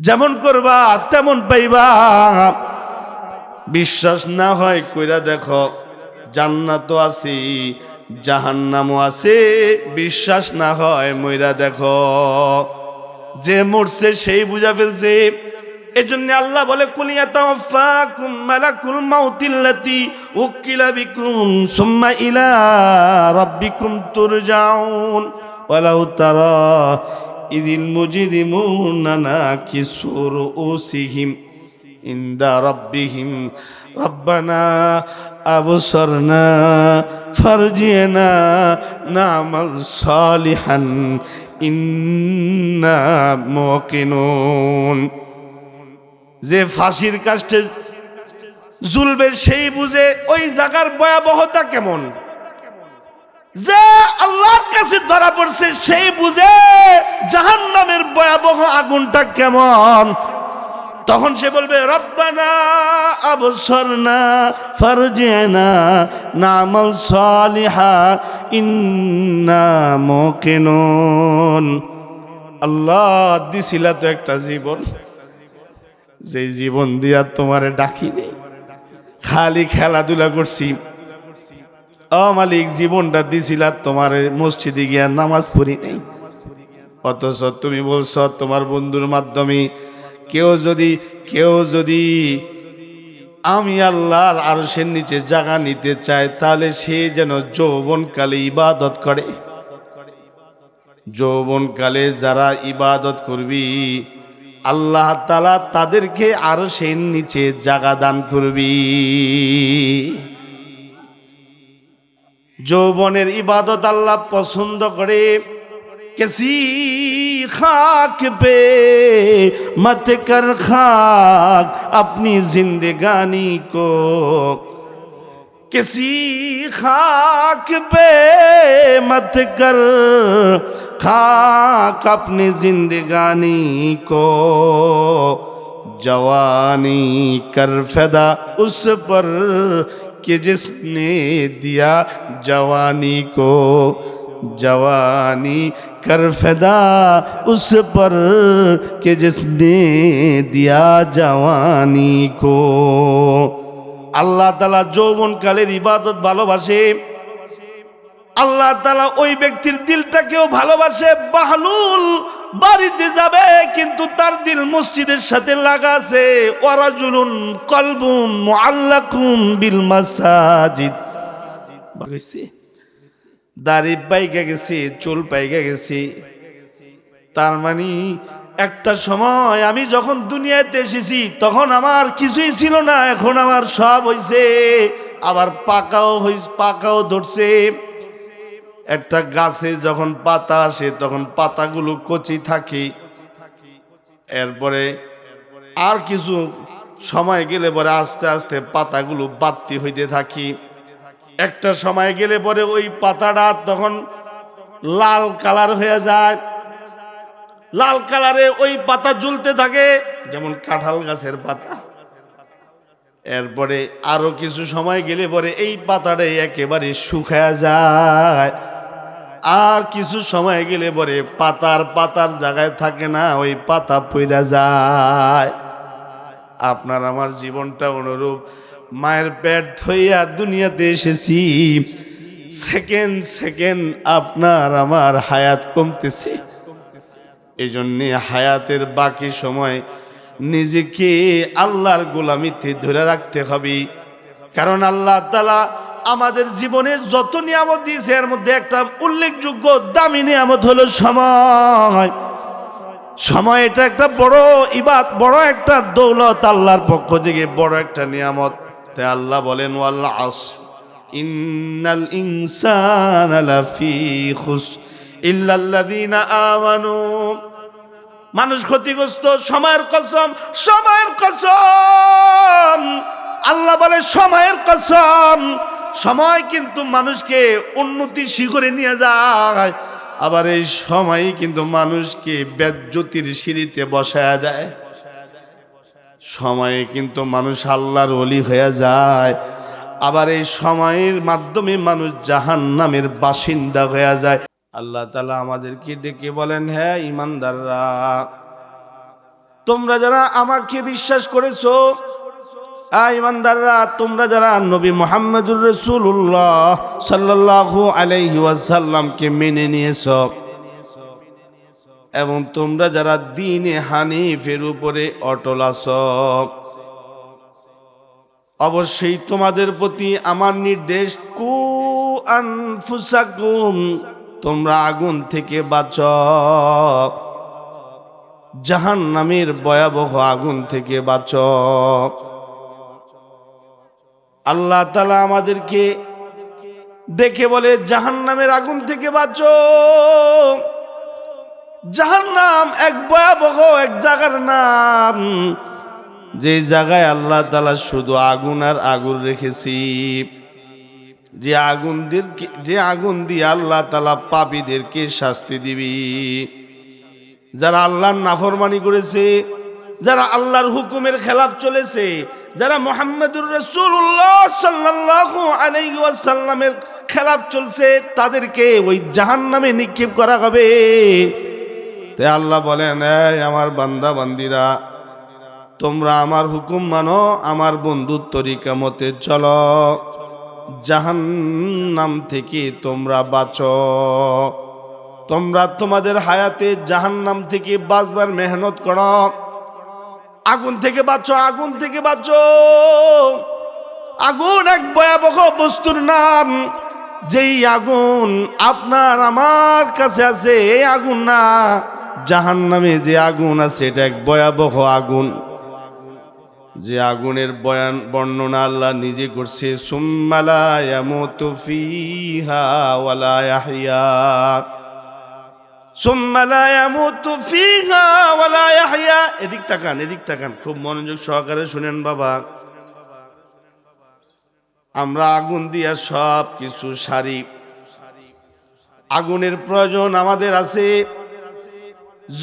যেমন করবা তেমন পাইবা। বিশ্বাস না হয় কইরা দেখো, জান্নাতও আছে জাহান্নামও আছে। বিশ্বাস না হয় মইরা দেখো। যে মরছে সেই বুঝা ফেলছে। এজন্য আল্লাহ বলে কুলিয়া তাওয়াফাকুম মালাকুল মাউতিল্লাতি উকিলা বিকুম সুম্মা ইলা রাব্বিকুম তুরজাউন ওয়ালাউ তারা ইদিল মুজরিমুনা নাকিসু রুউসিহিম ইনদা রাব্বিহিম রব্বানা আবসারনা ফারজিনা না'মাল সালিহান ইন্না মুকিনুন। যে ফাঁসির কাষ্টে ঝুলবে সেই বুঝে ওই জায়গার ভয়াবহতা কেমন। যে আল্লাহর কাছে ধরা পড়ছে সেই বুঝে জাহান্নামের ভয়াবহ আগুনটা কেমন। তখন সে বলবে রব্বানা আবসারনা ফারজিনা না'মাল সালিহা ইন্না মুকিনুন। আল্লাহ দিছিলা তো একটা জীবন, যে জীবন দিয়া তোমারে ডাকিনি, খালি খেলাধুলা করছি। ও মালিক, জীবনটা দিছিলা তোমার মসজিদে গিয়া নামাজ পড়ি নাই। অথচ তুমি বলছো তোমার বন্ধুর মাধ্যমে কেউ যদি আমি আল্লাহর আরশের নিচে জায়গা নিতে চায় তাহলে সে যেন যৌবনকালে ইবাদত করে। যৌবনকালে যারা ইবাদত করবি আল্লাহ তাআলা তাদেরকে আরশের নিচে জায়গা দান করবি। যৌবনের ইবাদত আল্লাহ পছন্দ করে। किसी खाक पे मत कर खाक अपनी जिंदगानी को, किसी खाक पे मत कर खाक अपनी जिंदगानी को, जवानी कर फदा उस पर कि जिसने दिया जवानी को, जवानी कर फदा उस पर कि जिसने दिया जवानी को। আল্লাহ তাআলা যৌবনকালের ইবাদত ভালোবাসে। আল্লাহ তাআলা ওই ব্যক্তির দিলটাকেও ভালোবাসে। বাহলুল বাড়িতে যাবে কিন্তু তার দিল মসজিদের সাথে লাগা আছে। ওয়ারাজুলুন কলবুম মুআল্লাকুম বিল মাসাজিদ। দাড়ি পাইকা গেছে, চুল পাইকা গেছে। তার মানে একটা সময় আমি যখন দুনিয়াতে এসেছি তখন আমার কিছুই ছিল না, এখন আমার সব হইছে। আবার পাকাও ধরছে। একটা গাছে যখন পাতা আসে তখন পাতাগুলো কচি থাকে। এরপরে আর কিছু সময় গেলে পরে আস্তে আস্তে পাতাগুলো বাড়তি হইতে থাকি। একটা সময় গেলে পরে ওই পাতাটা তখন লাল কালার হয়ে যায়। লাল কালারে ওই পাতা ঝুলতে থাকে, যেমন কাঁঠাল গাছের পাতা। এরপরে আরো কিছু সময় গেলে পরে এই পাতাটাই একেবারে শুকায়া যায়। আর কিছু সময় গেলে পরে পাতার জায়গায় থাকে না, ওই পাতা পইরা যায়। আপনার আমার জীবনটা অনুরূপ। মায়ের পেট ধইয়া দুনিয়াতে এসেছি, সেকেন্ড আপনার আমার হায়াত কমতেছে। এই জন্যে হায়াতের বাকি সময় নিজেকে আল্লাহর গোলামিতে ধরে রাখতে হবে। কারণ আল্লাহ তাআলা আমাদের জীবনে যত নিয়ামত দিয়েছে এর মধ্যে একটা উল্লেখযোগ্য দামি নিয়ামত হলো সময়। সময় এটা একটা বড় ইবাদত, বড় একটা দৌলত, আল্লাহর পক্ষ থেকে বড় একটা নিয়ামত। তাই আল্লাহ বলেন ওয়াল আসর ইন্নাল ইনসানা লাফি খুসর ইল্লাল্লাযীনা আমানু। মানুষ ক্ষতিগ্রস্ত। সময়ের কসম, সময়ের কসম। আল্লাহ বলে সময়ের কসম। সময় কিন্তু মানুষকে উন্নতি শিখরে নিয়ে যায়, আবার এই সময় কিন্তু মানুষকে বেজ্জতির সিঁড়িতে বসায় দেয়। সময়ে কিন্তু মানুষ আল্লাহর ওলি হয়ে যায়, আবার এই সময়ের মাধ্যমে মানুষ জাহান্নামের বাসিন্দা হয়ে যায়। আল্লাহ তাআলা আমাদেরকে ডেকে বলেন, হ্যাঁ ইমানদাররা, তোমরা যারা আমাকে বিশ্বাস করেছো, ইমানদাররা, তোমরা যারা নবী মুহাম্মদুর রাসূলুল্লাহ সাল্লাল্লাহু আলাইহি ওয়াসাল্লামকে মেনে নিয়েছো এবং তোমরা যারা দ্বীনে হানিফের উপরে অটল আছো, অবশ্যই তোমাদের প্রতি আমার নির্দেশ, কু আনফুসাকুম, তোমরা আগুন থেকে বাঁচো, জাহান্নামের ভয়াবহ আগুন থেকে বাঁচো। আল্লাহ তাআলা আমাদেরকে দেখে বলে জাহান্নামের আগুন থেকে বাঁচো। জাহান্নাম এক ভয়াবহ এক জায়গার নাম, যে জায়গায় আল্লাহ তাআলা শুধু আগুন আর আগুন রেখেছি, যে আগুন দিয়ে আল্লাহ তাআলা পাপীদেরকে শাস্তি দিবি। যারা আল্লাহর নাফরমানি করেছে, যারা আল্লাহর হুকুমের খেলাফ চলেছে, যারা মুহাম্মদুর রাসূলুল্লাহ সাল্লাল্লাহু আলাইহি ওয়াসাল্লামের খেলাফ চলছে, তাদেরকে ওই জাহান্নামে নিক্ষেপ করা হবে। তাই আল্লাহ বলেন, এই আমার বান্দা বান্দিরা, তোমরা আমার হুকুম মানো, আমার বন্ধুর তরিকা মতে চলো, জাহান্নাম থেকে তোমরা বাঁচো। তোমরা তোমাদের হায়াতে জাহান্নাম থেকে বাঁচবার মেহনত করো, আগুন থেকে বাঁচো, আগুন থেকে বাঁচো। আগুন এক ভয়াবহ বস্তুর নাম, যেই আগুন আপনার আমার কাছে আছে, এই আগুন না, জাহান্নামে যে আগুন আছে এটা এক ভয়াবহ আগুন। যে আগুনের বর্ণনা আল্লাহ নিজে করছে, সুম্মা লা ইয়ামুতু ফিহা ওয়ালা ইয়াহইয়া, সুম্মা লা ইয়ামুতু ফিহা ওয়ালা ইয়াহইয়া। এদিক তাকান, এদিক তাকান, খুব মনোযোগ সহকারে শুনেন বাবা। আমরা আগুন দিয়া সব কিছু সারি, আগুনের প্রয়োজন আমাদের আছে।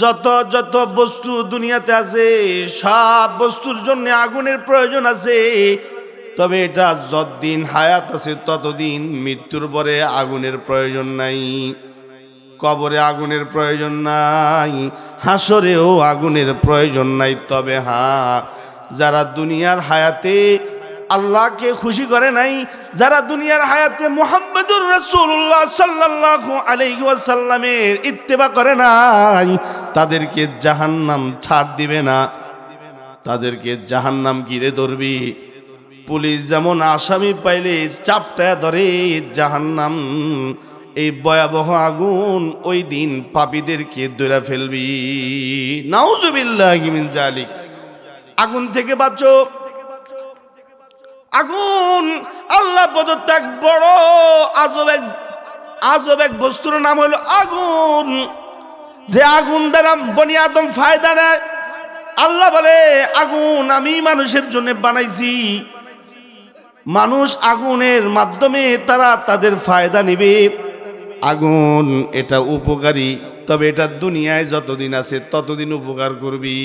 যত যত বস্তু দুনিয়াতে আছে, সব বস্তুর জন্য আগুনের প্রয়োজন আছে। তবে এটা যতদিন হায়াত আছে ততদিন মৃত্যুর পরে আগুনের প্রয়োজন নাই, কবরে আগুনের প্রয়োজন নাই, হাসরেও আগুনের প্রয়োজন নাই। তবে হ্যাঁ, যারা দুনিয়ার হায়াতে আল্লাহকে খুশি করে নাই, যারা দুনিয়ার হায়াতে মুহাম্মদুর রাসূলুল্লাহ সাল্লাল্লাহু আলাইহি ওয়াসাল্লামের ইত্তেবা করে নাই, তাদেরকে জাহান্নাম ছাড় দিবে না, তাদেরকে জাহান্নাম ঘিরে ধরবি। পুলিশ যেমন আসামি পাইলে চাপটায় ধরে, জাহান্নাম এই ভয়াবহ আগুন ওই দিন পাপীদেরকে ধরে ফেলবি। নাউজুবিল্লাহি মিন যালিক। আগুন থেকে বাঁচো। আগুন আল্লাহ প্রদত্ত এক বড় আজব এক বস্তুর নাম হলো আগুন। যে আগুন দ্বারা বনি আদম ফায়দা নেয়। আল্লাহ বলে, আগুন আমি মানুষের জন্য বানাইছি, মানুষ আগুনের মাধ্যমে তারা তাদের ফায়দা নিবে। আগুন এটা উপকারী, তবে এটা দুনিয়ায় যতদিন আছে ততদিন উপকার করবি।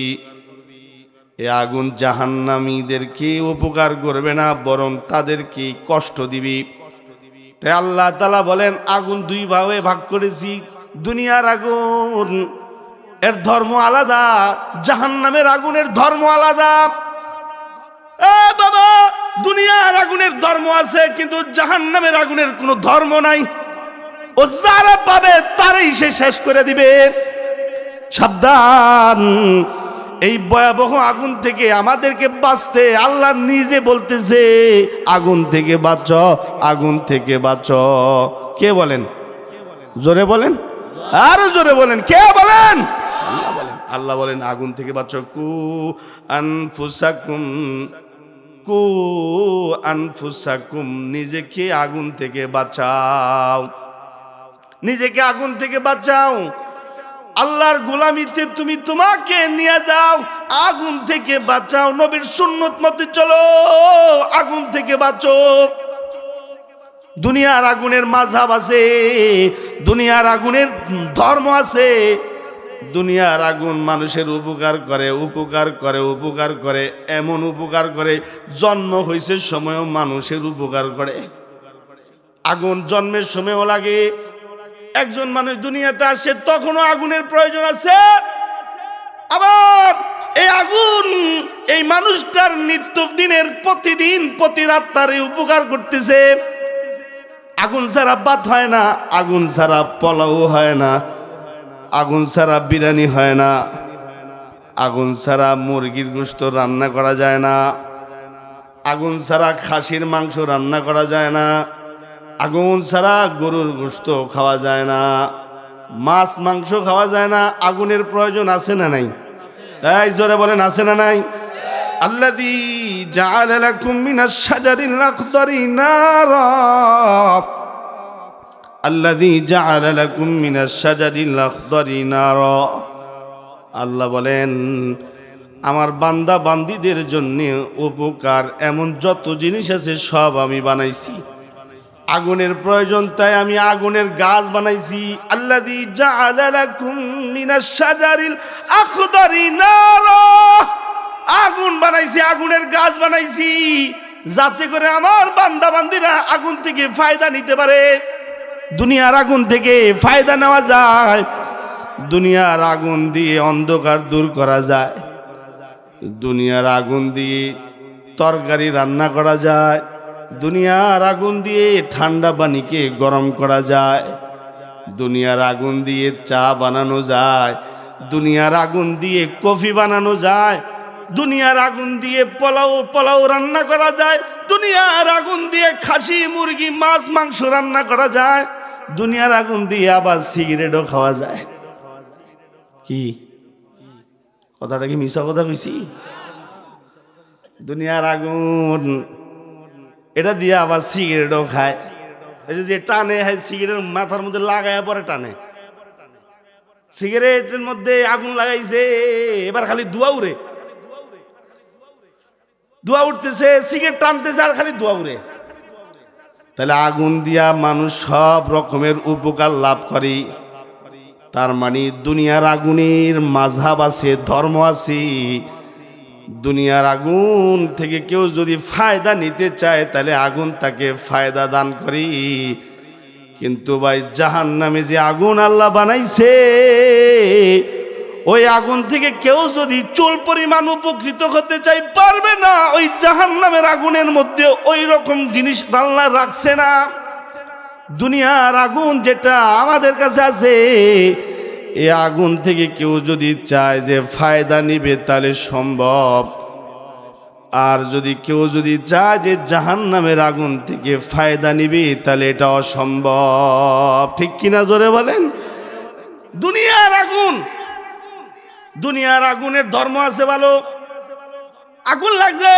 এ আগুন জাহান্নামীদেরকে উপকার করবে না, বরং তাদেরকে কষ্ট দিবি। তাই আল্লাহ তাআলা বলেন, আগুন দুই ভাবে ভাগ করেছি। দুনিয়ার আগুন এর ধর্ম আলাদা, জাহান্নামের আগুনের ধর্ম আলাদা। বাবা, দুনিয়ার আগুনের ধর্ম আছে, কিন্তু জাহান্নামের আগুনের কোনো ধর্ম নাই। ও যারা পাবে তারাই সে শেষ করে দিবে। সাবধান, এই ভয়াবহ আগুন থেকে আমাদেরকে বাঁচতে আল্লাহ নিজে বলতেছে, আগুন থেকে বাঁচো, আগুন থেকে বাঁচো। কে বলেন? জোরে বলেন, আরো জোরে বলেন, কে বলেন? আল্লাহ বলেন। আল্লাহ বলেন, আগুন থেকে বাঁচো। কু আনফুসাকুম, নিজেকে আগুন থেকে বাঁচাও, নিজেকে আগুন থেকে বাঁচাও। আল্লাহর গোলামিতে তুমি তোমাকে নিয়ে যাও, আগুন থেকে বাঁচাও। নবীর সুন্নত মতে চলো, আগুন থেকে বাঁচো। দুনিয়ার আগুনের মাযহাব আছে, দুনিয়ার আগুনের ধর্ম আছে। দুনিয়ার আগুন মানুষের উপকার করে, উপকার করে, উপকার করে, এমন উপকার করে জন্ম হয়েছে সময়ও মানুষের উপকার করে। আগুন জন্মের সময়ও লাগে। একজন মানুষ দুনিয়াতে আসে তখনও আগুনের প্রয়োজন আছে, আবার এই আগুন এই মানুষটার নিত্য দিনের প্রতিদিন প্রতি রাত তার উপকার করতেছে। আগুন ছাড়া ভাত হয় না, আগুন ছাড়া পোলাও হয় না, আগুন ছাড়া বিরিয়ানি হয় না, আগুন ছাড়া মুরগির গোশত রান্না করা যায় না, আগুন ছাড়া খাসির মাংস রান্না করা যায় না, আগুন ছাড়া গরুর গোশত খাওয়া যায় না, মাছ মাংস খাওয়া যায় না। আগুনের প্রয়োজন আছে না নাই? এই জোরে বলেন, আছে না নাই? আল্লাযী জাআলা লাকুম মিনাশ শাজারিল আখদারি নারা, আল্লাযী জাআলা লাকুম মিনাশ শাজারিল আখদারি নারা। আল্লাহ বলেন আমার বান্দা বান্দীদের জন্য উপকার এমন যত জিনিস আছে সব আমি বানাইছি। আগুনের প্রয়োজন তাই আমি আগুনের গাছ বানাইছি। আল্লাযী জাআলা লাকুম মিনাশ শাজারিল আখদারি নারা, আগুন বানাইছি, আগুনের গাছ বানাইছি যাতে করে আমার বান্দা বান্দীরা আগুন থেকে ফায়দা নিতে পারে। দুনিয়ার আগুন থেকে ফায়দা নেওয়া যায়, দুনিয়ার আগুন দিয়ে অন্ধকার দূর করা যায়, দুনিয়ার আগুন দিয়ে তরকারি রান্না করা যায়, দুনিয়ার আগুন দিয়ে ঠান্ডা পানিকে গরম করা যায়, দুনিয়ার আগুন দিয়ে চা বানানো যায়, দুনিয়ার আগুন দিয়ে কফি বানানো যায়, দুনিয়ার আগুন দিয়ে পোলাও রান্না করা যায়, দুনিয়ার আগুন দিয়ে খাসি মুরগি মাছ মাংস রান্না করা যায়, দুনিয়ার আগুন দিয়ে আবার সিগারেটও খাওয়া যায়। কি কথাটা কি মিছা কথা কইছি? দুনিয়ার আগুন এটা দিয়ে আবার সিগারেটও খায়। এই যে টানে হয় সিগারেট মাথার মধ্যে লাগায় পরে টানে, সিগারেটের মধ্যে আগুন লাগাইছে এবার খালি ধোঁয়া উড়ে, ধোঁয়া উঠতেছে, সিগারেট টানতেছে আর খালি ধোঁয়া উড়ে। তাহলে আগুন দিয়া মানুষ সব রকমের উপকার লাভ করে। তার মানে দুনিয়ার আগুনের মাযহাব আছে, ধর্ম আছে। দুনিয়ার আগুন থেকে কেউ যদি ফায়দা নিতে চায় তাহলে আগুন তাকে ফায়দা দান করি। কিন্তু ভাই জাহান্নামে যে আগুন আল্লাহ বানাইছে, ওই আগুন থেকে কেউ যদি চুল পরিমাণ উপকৃত হতে চায় পারবে না। ওই জাহান্নামের আগুনের মধ্যে ওই রকম জিনিস আল্লাহ রাখছে না। দুনিয়ার আগুন যেটা আমাদের কাছে আছে, এই আগুন থেকে কেউ যদি চায় যে ফায়দা নিবে তাহলে সম্ভব। আর যদি কেউ যদি চায় যে জাহান্নামের আগুন থেকে ফায়দা নিবে তাহলে এটা অসম্ভব। ঠিক কিনা জোরে বলেন? দুনিয়ার আগুন, দুনিয়ার আগুনের ধর্ম আছে ভালো। আগুন লাগছে,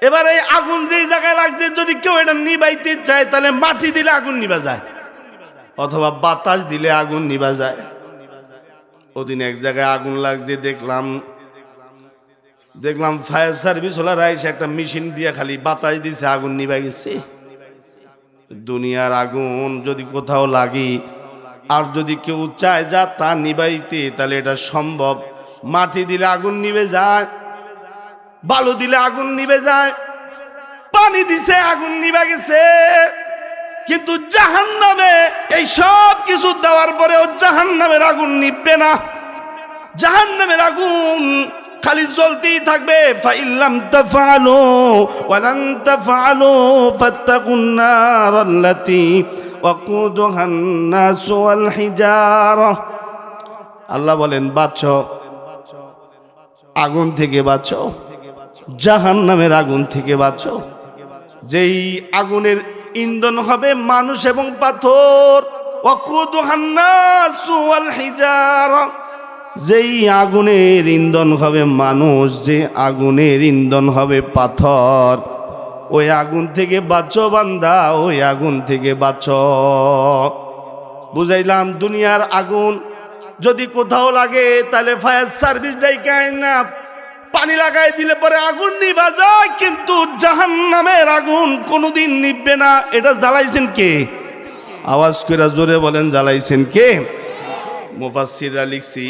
এবার এই আগুন যেই জায়গায় লাগছে যদি কেউ এটা নিবাইতে চায় তাহলে মাটি দিলে আগুন নিভা যায়, অথবা বাতাস দিলে আগুন নিভা যায়। ওদিন এক জায়গায় আগুন লাগছে, দেখলাম ফায়ার সার্ভিস ওলারা এসে একটা মেশিন দিয়ে খালি বাতাস দিছে, আগুন নিভা গেছে। দুনিয়ার আগুন যদি কোথাও লাগে আর যদি কেউ চায় যা তা নিবাইতে তাহলে এটা সম্ভব। মাটি দিলে আগুন নিভে যায়, বালু দিলে আগুন নিভে যায়, পানি দিছে আগুন নিভে গেছে। কিন্তু জাহান্নামে এই সব কিছু দেওয়ার পরেও জাহান্নামের আগুন নিভবে না। জাহান্নামের আগুন খালি জ্বলতেই থাকবে। ফাইল্লাম তাফআলু ওয়া লান তাফআলু ফাত্তাকুন নার আল্লাতী ওয়াকুদুহান নাস ওয়াল হিজারা। আল্লাহ বলেন বাঁচো, আগুন থেকে বাঁচো, জাহান্নামের আগুন থেকে বাঁচো। যেই আগুনের ইন্ধন হবে মানুষ এবং পাথর। ওয়াকুদুহান নাস ওয়াল হিজারা, যেই আগুনের ইন্ধন হবে মানুষ, যে আগুনের ইন্ধন হবে পাথর। ওই আগুন থেকে বাঁচো বান্দা, ওই আগুন থেকে বাঁচো। বুঝাইলাম দুনিয়ার আগুন যদি কোথাও লাগে তাহলে ফায়ার সার্ভিস ডাইকায় না, পানি লাগাই দিলে পরে আগুন নিভা যায়। কিন্তু জাহান্নামের আগুন কোনোদিন নিভবে না। এটা জ্বালাইছেন কে? আওয়াজ করে জোরে বলেন, জ্বালাইছেন কে? মুফাসসিররা লিখছি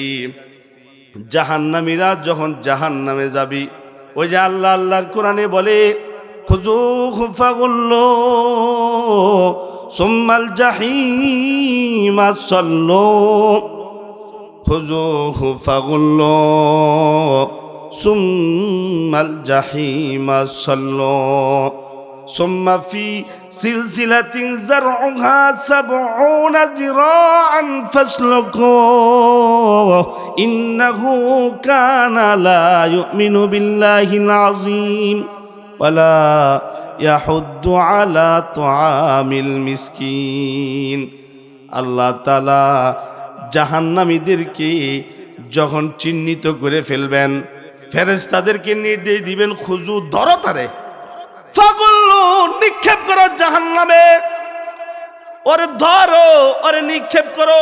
জাহান্নামীরা যখন জাহান্নামে যাবি, ওই যে আল্লাহর কোরআনে বলে খুযূহু ফাগুল্লু সুম্মাল জাহিমা সাল্লু, খুযুহু ফাগুল্লুহু সুম্মাল জাহিমা সাল্লু সুম্মা ফি সিলসিলাতিন যারউহা ৭০ যিরাআন ফাসলুকুহু ইন্নাহু কানা লা ইউমিনু বিল্লাহিল আযীম ওয়ালা ইয়াহুদ্দু আলা তুআমিল মিসকিন। আল্লাহ তাআলা জাহান্নামীদেরকে যখন চিহ্নিত করে ফেলবেন, ফেরেশতাদেরকে নির্দেশ দিবেন, খুজু ধরো তারে, ফাগুল্লু নিক্ষেপ করো জাহান্নামে, ওরে ধরো, ওরে নিক্ষেপ করো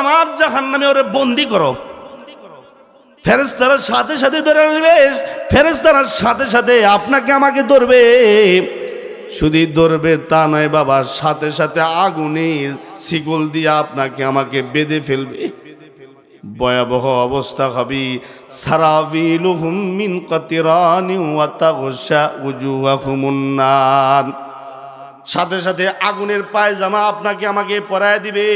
আমার জাহান্নামে, ওরে বন্দি করো। ফেরেশতারা সাথে সাথে ধরে নেবে, ফেরেশতারা সাথে সাথে আপনাকে আমাকে ধরবে। শুধু ধরবে তা নয় বাবা, সাথে সাথে আগুনের শিকল দিয়ে আপনাকে আমাকে বেঁধে ফেলবে। ভয়াবহ অবস্থা হবে। সারাবিলুহুম মিন কাতিরানি ওয়া তাগশা উজুহাহুমুন নার। সাথে সাথে আগুনের পায়জামা আপনাকে আমাকে পরায় দিবে,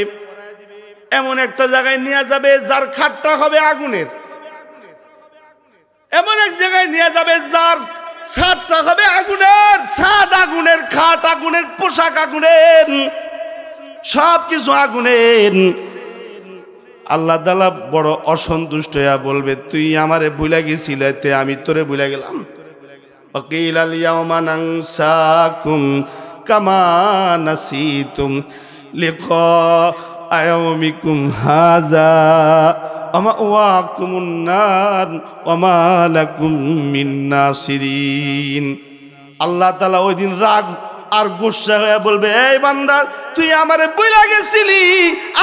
এমন একটা জায়গায় নিয়ে যাবে যার খাটটা হবে আগুনের, এমন এক জায়গায় নিয়ে যাবে যার ছাদটা হবে আগুনের, ছাদ আগুনের, খাট আগুনের, পোশাক আগুনের, সব কিছু আগুনের। আল্লাহ তাআলা বড় অসন্তুষ্ট হইয়া বলবে, তুই আমারে ভুলে গেছিলে, তে আমি তোরে ভুলে গেলাম। ওয়াকিলাল ইয়াওমা নানসাকুম কামা নাসিতুম লিকা ইয়াউমিকুম হাযা ওয়ামাওয়াকুমুন নার ওয়ামা লাকুম মিন নাসিরিন। আল্লাহ তাআলা ওই দিন রাগ আর গুসা হয়ে বলবে, এই বান্দা তুই আমারে ভুলে গেছিলি,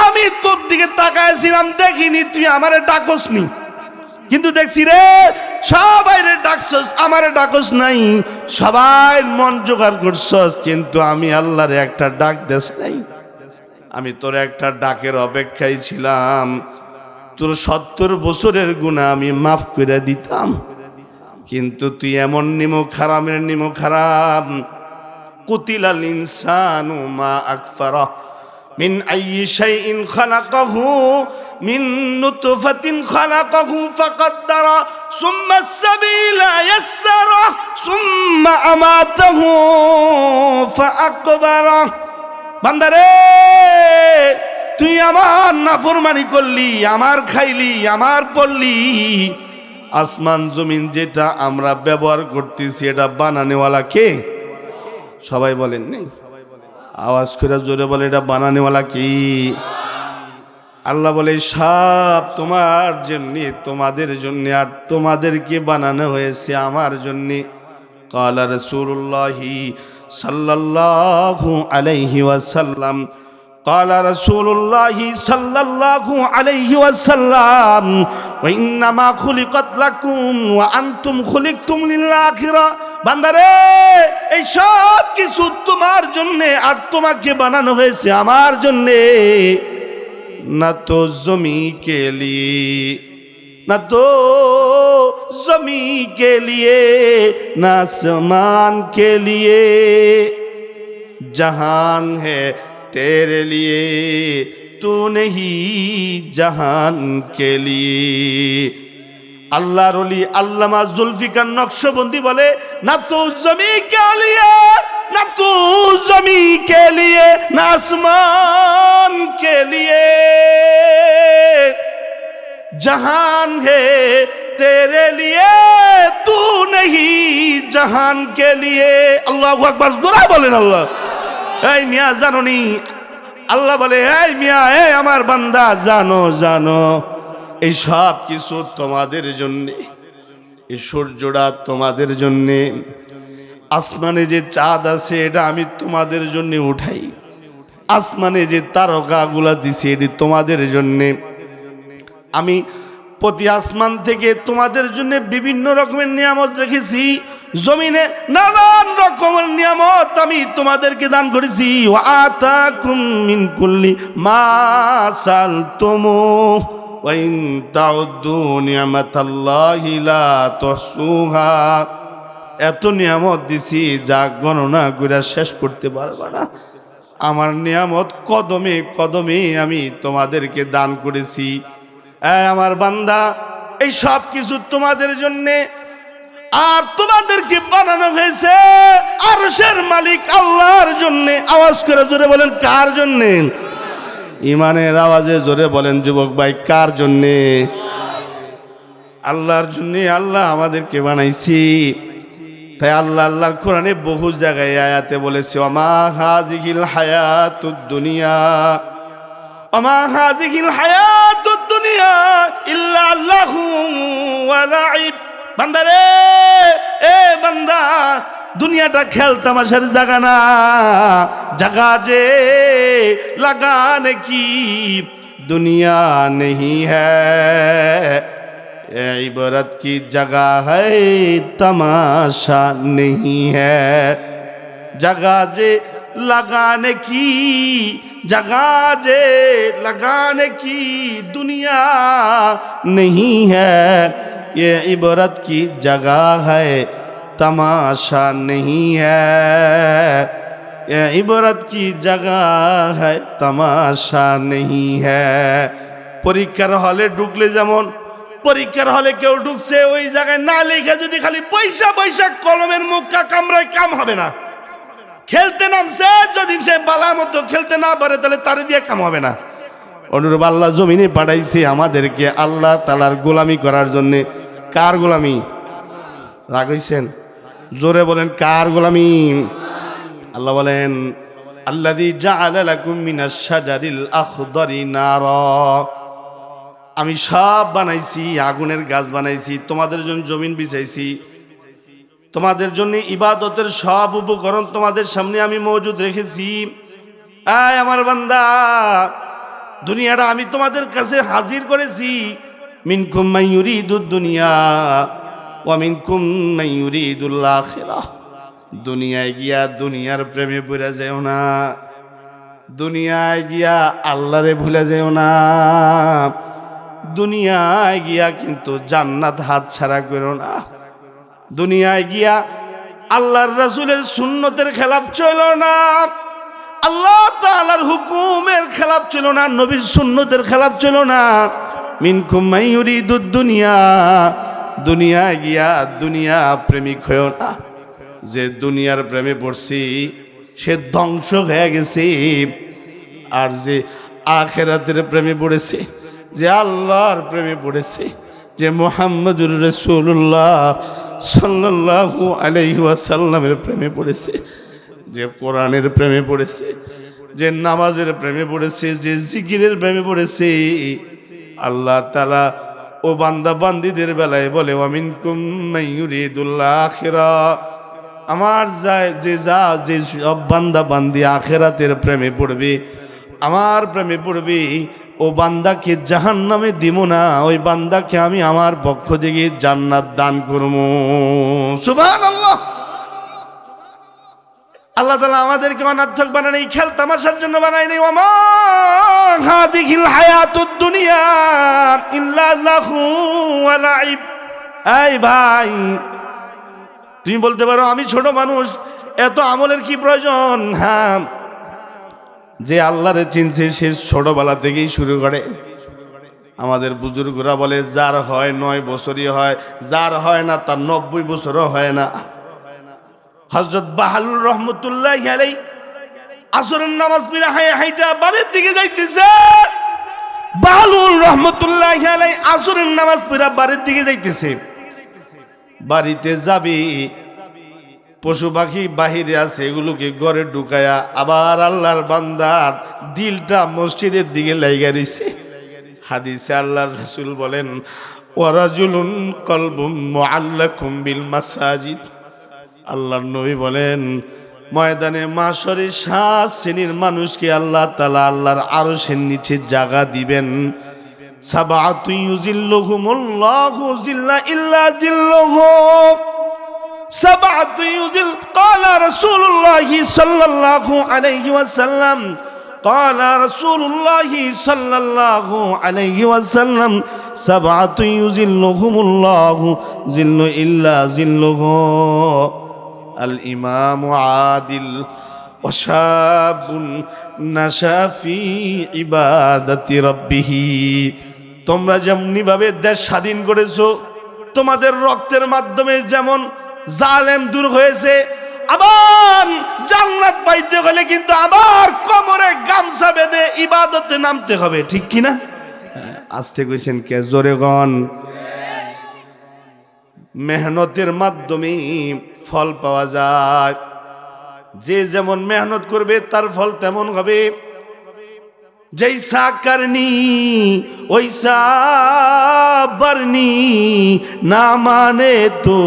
আমি তোর দিকে তাকাইছিলাম, দেখিনি, তুই আমারে ডাকসনি, কিন্তু দেখছি রে সবাই রে ডাকছস, আমারে ডাকস নাই, সবাই মন জোগাড় করছস, কিন্তু আমি আল্লাহরে একটা ডাক দেস নাই। আমি তোর একটা ডাকের অপেক্ষায় ছিলাম, তোর ৭০ বছরের গুনাহ আমি মাফ করে দিতাম, কিন্তু তুই এমন নিমক হারামের নিমক হারাম। কুতিলাল ইনসানু মা আকফারা মিন আইয়ি শাইইন খালাকাহু মিন নুতফাতিন খালাকাহু ফাকাদ্দারা সুম্মা আস-সাবিলা ইয়াসসারা সুম্মা আমাতাহু ফাআকবারা। বান্দারে তুই আমার নাফরমানি করলি, আমার খাইলি, আমার পড়লি, আসমান জমিন যেটা আমরা ব্যবহার করতেছি এটা বানানেওয়ালা কে? সবাই বলেন নেই, আওয়াজ করে জোরে বলে, এটা বানানেওয়ালা কি? আল্লাহ বলে সব তোমার জন্য, তোমাদের জন্য, আর তোমাদেরকে বানানো হয়েছে আমার জন্য। ক্বালা রাসূলুল্লাহি সাল্লাল্লাহু আলাইহি ওয়াসাল্লাম, ক্বালা রাসূলুল্লাহি সাল্লাল্লাহু আলাইহি ওয়াসাল্লাম, ওয়া ইন্নামা খুলিকাত লাকুম ওয়া আনতুম খুলিকতুম লিল আখিরা। বান্দারে এই সব কিছু তোমার জন্য, আর তোমাকে বানানো হয়েছে আমার জন্য। না তো জমি কে লিয়ে, না তো জমি কে লিয়ে, না আসমান কে লিয়ে, जहान है तेरे लिए तू नहीं जहान के लिए। আল্লাহর ওলি আল্লামা জুলফিকার নকশবন্দি বলে, না তো জমি কে লিয়ে, না তো জমি কে লিয়ে, না আসমান কে লিয়ে, जहान है तेरे लिए तू नहीं जहान के लिए। আল্লাহু আকবার, জোরে বলেন আল্লাহ। এই মিয়া জানোনি, আল্লাহ বলে, এই মিয়া, এই আমার বান্দা, জানো জানো এই সব কিছু তোমাদের জন্যে, এই সূর্যটা তোমাদের জন্যে, আসমানে যে চাঁদ আছে এটা আমি তোমাদের জন্য উঠাই, আসমানে যে তারকাগুলা দিছি এটি তোমাদের জন্যে। আমি প্রতি আসমান থেকে তোমাদের জন্য বিভিন্ন রকমের নিয়ামত রেখেছি, জমিনে নানান রকমের নিয়ামত আমি তোমাদেরকে দান করেছি। ওয়া আতাকুম মিন কুল্লি মা সালতুমু ওয়া ইন তাউদ্দু নিয়ামাতাল্লাহি লা তুহসুহা। এত নিয়ামত দিছি যা গণনা করে শেষ করতে পারবা না। আমার নিয়ামত কদমে কদমে আমি তোমাদেরকে দান করেছি। আমার বান্দা, এই সব কিছু তোমাদের জন্যে, আর তোমাদেরকে বানানো হয়েছে আরশের মালিক আল্লাহর জন্যে। আওয়াজ করে জোরে বলেন, কার জন্যে? ইমানের আওয়াজে জোরে বলেন যুবক ভাই, কার জন্যে? আল্লাহর জন্যে। আল্লাহ আমাদেরকে বানাইছি। তাই আল্লাহর কোরআনে বহু জায়গায় আয়াতে বলেছে, ওমা হাযিহিল হায়াতুদ দুনিয়া, ওমা হাযিহিল হায়াতুদ দুনিয়া ইল্লা লাহু ওয়া লাইব। বান্দা রে, এ বান্দা, দুনিয়াটা খেল তামাশার জায়গা না, জায়গা যে লাগানে কি দুনিয়া नहीं है, इबरत की जगह है तमाशा नहीं है। जगह जे लगाने की, जगह जे लगाने की दुनिया नहीं है, ये इबरत की जगह है तमाशा नहीं है, ये इबरत की जगह है तमाशा नहीं है। পরীক্ষার হলে ঢুকলে যেমন, পরীক্ষার হলে কেউ ঢুকছে, ওই জায়গায় না লেখা যদি খালি পয়সা পয়সা কলমের মুখটা কামড়ায়, কাম হবে না। খেলতে নামছে, যদি সে বালা মতো খেলতে না পারে তাহলে তারে দিয়ে কাম হবে না। অনুরূপ আল্লাহ জমিনে পাঠাইছে আমাদেরকে আল্লাহ তাআলার গোলামি করার জন্য। কার গোলামি? রাগ হইছেন? জোরে বলেন, কার গোলামি? আল্লাহ বলেন, আল্লাযী জাআলা লাকুম মিনাশ শাজারিল আখদারি নারা, আমি সব বানাইছি, আগুনের গাছ বানাইছি, তোমাদের জন্য জমিন বিছাইছি, তোমাদের জন্য ইবাদতের সব উপকরণ তোমাদের সামনে আমি মজুদ রেখেছি। আয় আমার বান্দা, দুনিয়াটা আমি তোমাদের কাছে হাজির করেছি। মিনকুম মান ইউরিদুদ দুনিয়া ওয়া মিনকুম মান ইউরিদুল আখিরাহ। দুনিয়ায় গিয়া দুনিয়ার প্রেমে পড়ে যেও না, দুনিয়ায় গিয়া আল্লাহরে ভুলে যেও না, দুনিয়ায় গিয়া কিন্তু জান্নাত হাত ছাড়া করো না, দুনিয়ায় গিয়া আল্লাহর রাসূলের সুন্নতের খেলাফ চলো না, আল্লাহ তাআলার হুকুমের খেলাফ চলো না, নবীর সুন্নতের খেলাফ চলো না। মিনকুম মান ইউরিদুদ দুনিয়া, দুনিয়ায় গিয়া দুনিয়া প্রেমিক হয়েও না। যে দুনিয়ার প্রেমে পড়ছি সে ধ্বংস হয়ে গেছে, আর যে আখিরাতের প্রেমে পড়েছে, যে আল্লাহর প্রেমে পড়েছে, যে মুহাম্মদুর রাসূলুল্লাহ সাল্লাল্লাহু আলাইহি ওয়াসাল্লামের প্রেমে পড়েছে, যে কোরআনের প্রেমে পড়েছে, যে নামাজের প্রেমে পড়েছে, যে জিকিরের প্রেমে পড়েছে, আল্লাহ তাআলা ও বান্দা বান্দীদের বেলায় বলে, ওয়া মিনকুম মান ইউরিদুল আখিরাহ। আমার যে সব বান্দা বান্দি আখিরাতের প্রেমে পড়বে, আমার প্রেমে পড়বে, ও বান্দাকে জাহান্নামে দিব না, ওই বান্দাকে আমি আমার পক্ষ থেকে জান্নাত দান করব। সুবহানাল্লাহ। আল্লাহ তাআলা আমাদেরকে অনর্থক বানায় নাই, খেল তামাশার জন্য বানায় নাই। ওয়া মা হাযিহিল হায়াতুদ দুনিয়া ইল্লা লাহু ওয়া লাইব। এই ভাই, তুমি বলতে পারো আমি ছোট মানুষ, এত আমলের কি প্রয়োজন? হ্যাঁ, যে আল্লাহরে চিনছে সে ছোটবেলা থেকেই শুরু করে। আমাদের বুজুর্গরা বলে, যার হয় 9 বছরই হয়, যার হয় না তার 90 বছরও হয় না। হযরত বাহালুর রহমতুল্লাহি আলাইহি আসরের নামাজ পড়ে হাইটা বাড়ির দিকে যাইতেছে। বাহালুর রহমতুল্লাহি আলাইহি আসরের নামাজ পড়ে বাড়ির দিকে যাইতেছে। বাড়িতে যাবি, পশু পাখি বাহিরে আছে, এগুলোকে ঘরে ঢুকায়া আবার আল্লাহর বান্দার দিলটা মসজিদের দিকে লাইগা রইছে। হাদিসে আল্লাহর রাসূল বলেন, ওয়ারাজুলুন কলবুম মুআল্লাকুম বিল মাসাজিদ। আল্লাহর নবী বলেন, ময়দানে মাশরে 7 শ্রেণীর মানুষকে আল্লাহ তাআলা আল্লাহর আরশের নিচে জায়গা দিবেন। সাবাতু ইউজিল্লুহুমুল্লাহু জিল্লা ইল্লা জিল্লুহু, সাবাতু ইউজিল। ক্বালা রাসূলুল্লাহি সাল্লাল্লাহু আলাইহি ওয়াসাল্লাম, ক্বালা রাসূলুল্লাহি সাল্লাল্লাহু আলাইহি ওয়াসাল্লাম, সাবাতু ইউজিল্লুহুমুল্লাহু জিল্লু ইল্লা জিল্লুহু, আল ইমামু আদিল ওয়া শাবুন নাশা ফি ইবাদাতি রাব্বিহি। তোমরা যেমনি ভাবে দেশ স্বাধীন করেছো, তোমাদের রক্তের মাধ্যমে যেমন জালেম দূর হয়েছে, আবার জান্নাত পাইতে হলে কিন্তু আবার কোমরে গামছা বেঁধে ইবাদতে নামতে হবে, ঠিক কিনা? আস্তে কইছেন কে, জোরে গন। মেহনতের মাধ্যমে ফল পাওয়া যায়। যে যেমন মেহনত করবে তার ফল তেমন হবে। जैसा करनी वैसा बरनी, ना माने तो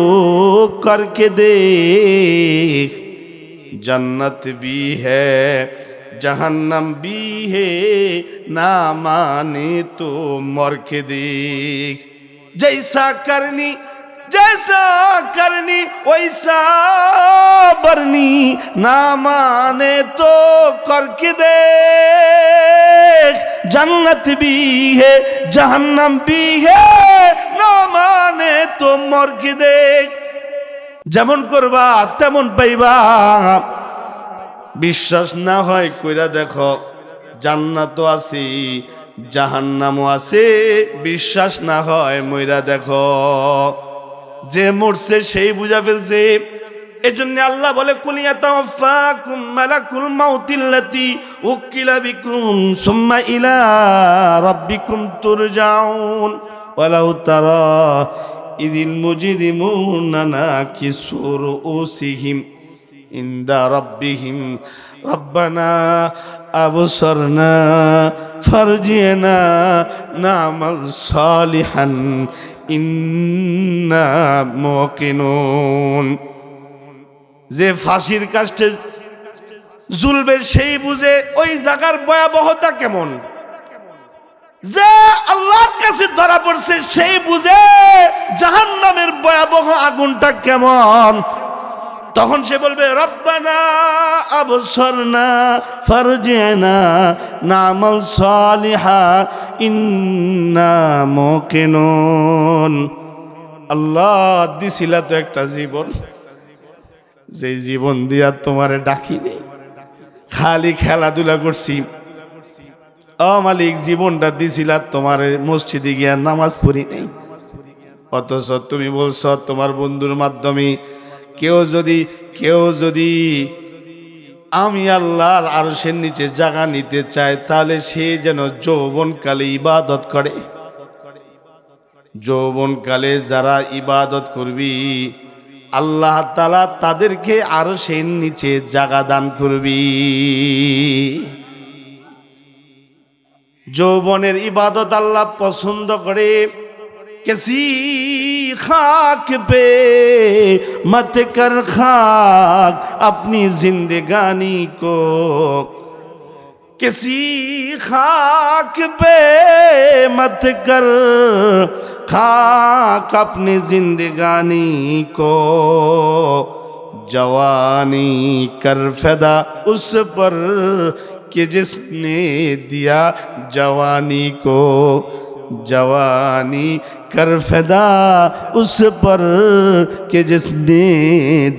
करके देख। जन्नत भी है जहन्नम भी है, ना माने तो मर के देख। जैसा करनी वैसा बरनी, ना माने तो करके देख। जन्नत भी है जहन्नम भी है, ना माने तो मर के देख। যেমন করবা তেমন পাইবা। বিশ্বাস না হয় কইরা দেখো, জান্নাতও আছে জাহান্নামও আছে। বিশ্বাস না হয় মইরা দেখো। যে মরছে সেই বুঝা ফেলছে। এজন্য আল্লাহ বলে, কুল ইয়াতাওয়াফাকুম মালাকুল মাউতিল্লাতি উকিলা বিকুম সুম্মা ইলা রাব্বিকুম তুরজাউন। ওয়ালাউ তারা ইদিল মুজরিমুনা নাকিসু রুউসিহিম ইনদা রাব্বিহিম রব্বানা আবসারনা ফারজিনা নামাল সালিহান ইন্না মুকিনুন। যে ফাঁসির কাষ্টে ঝুলবে সেই বুঝে ওই জায়গার ভয়াবহতা কেমন। যে আল্লাহর কাছে ধরা পড়ছে সেই বুঝে জাহান্নামের ভয়াবহ আগুনটা কেমন। তখন সে বলবে, রব্বানা আবসারনা ফারজিনা নামাল সালিহা ইন্না মুকিনুন। আল্লাহ দিছিলা তো একটা জীবন, যে জীবন দিয়া তোমারে ডাকি নেই, খালি খেলাধুলা করছি। ও মালিক, জীবনটা দিছিলা তোমার মসজিদে গিয়া নামাজ পড়ি নেই। অথচ তুমি বলছো তোমার বন্ধুর মাধ্যমে কেউ যদি আমি আল্লাহর আরশের নিচে জায়গা নিতে চায়, তাহলে সে যেন যৌবনকালে ইবাদত করে। যৌবনকালে যারা ইবাদত করবি আল্লাহ তাআলা তাদেরকে আরশের নিচে জায়গা দান করবি। যৌবনের ইবাদত আল্লাহ পছন্দ করে। किसी खाक पे मत कर खाक अपनी जिंदगानी को, किसी खाक पे मत कर खाक अपनी जिंदगानी को, जवानी कर फिदा उस पर कि जिसने दिया जवानी को, जवानी कर फिदा उस पर कि जिसने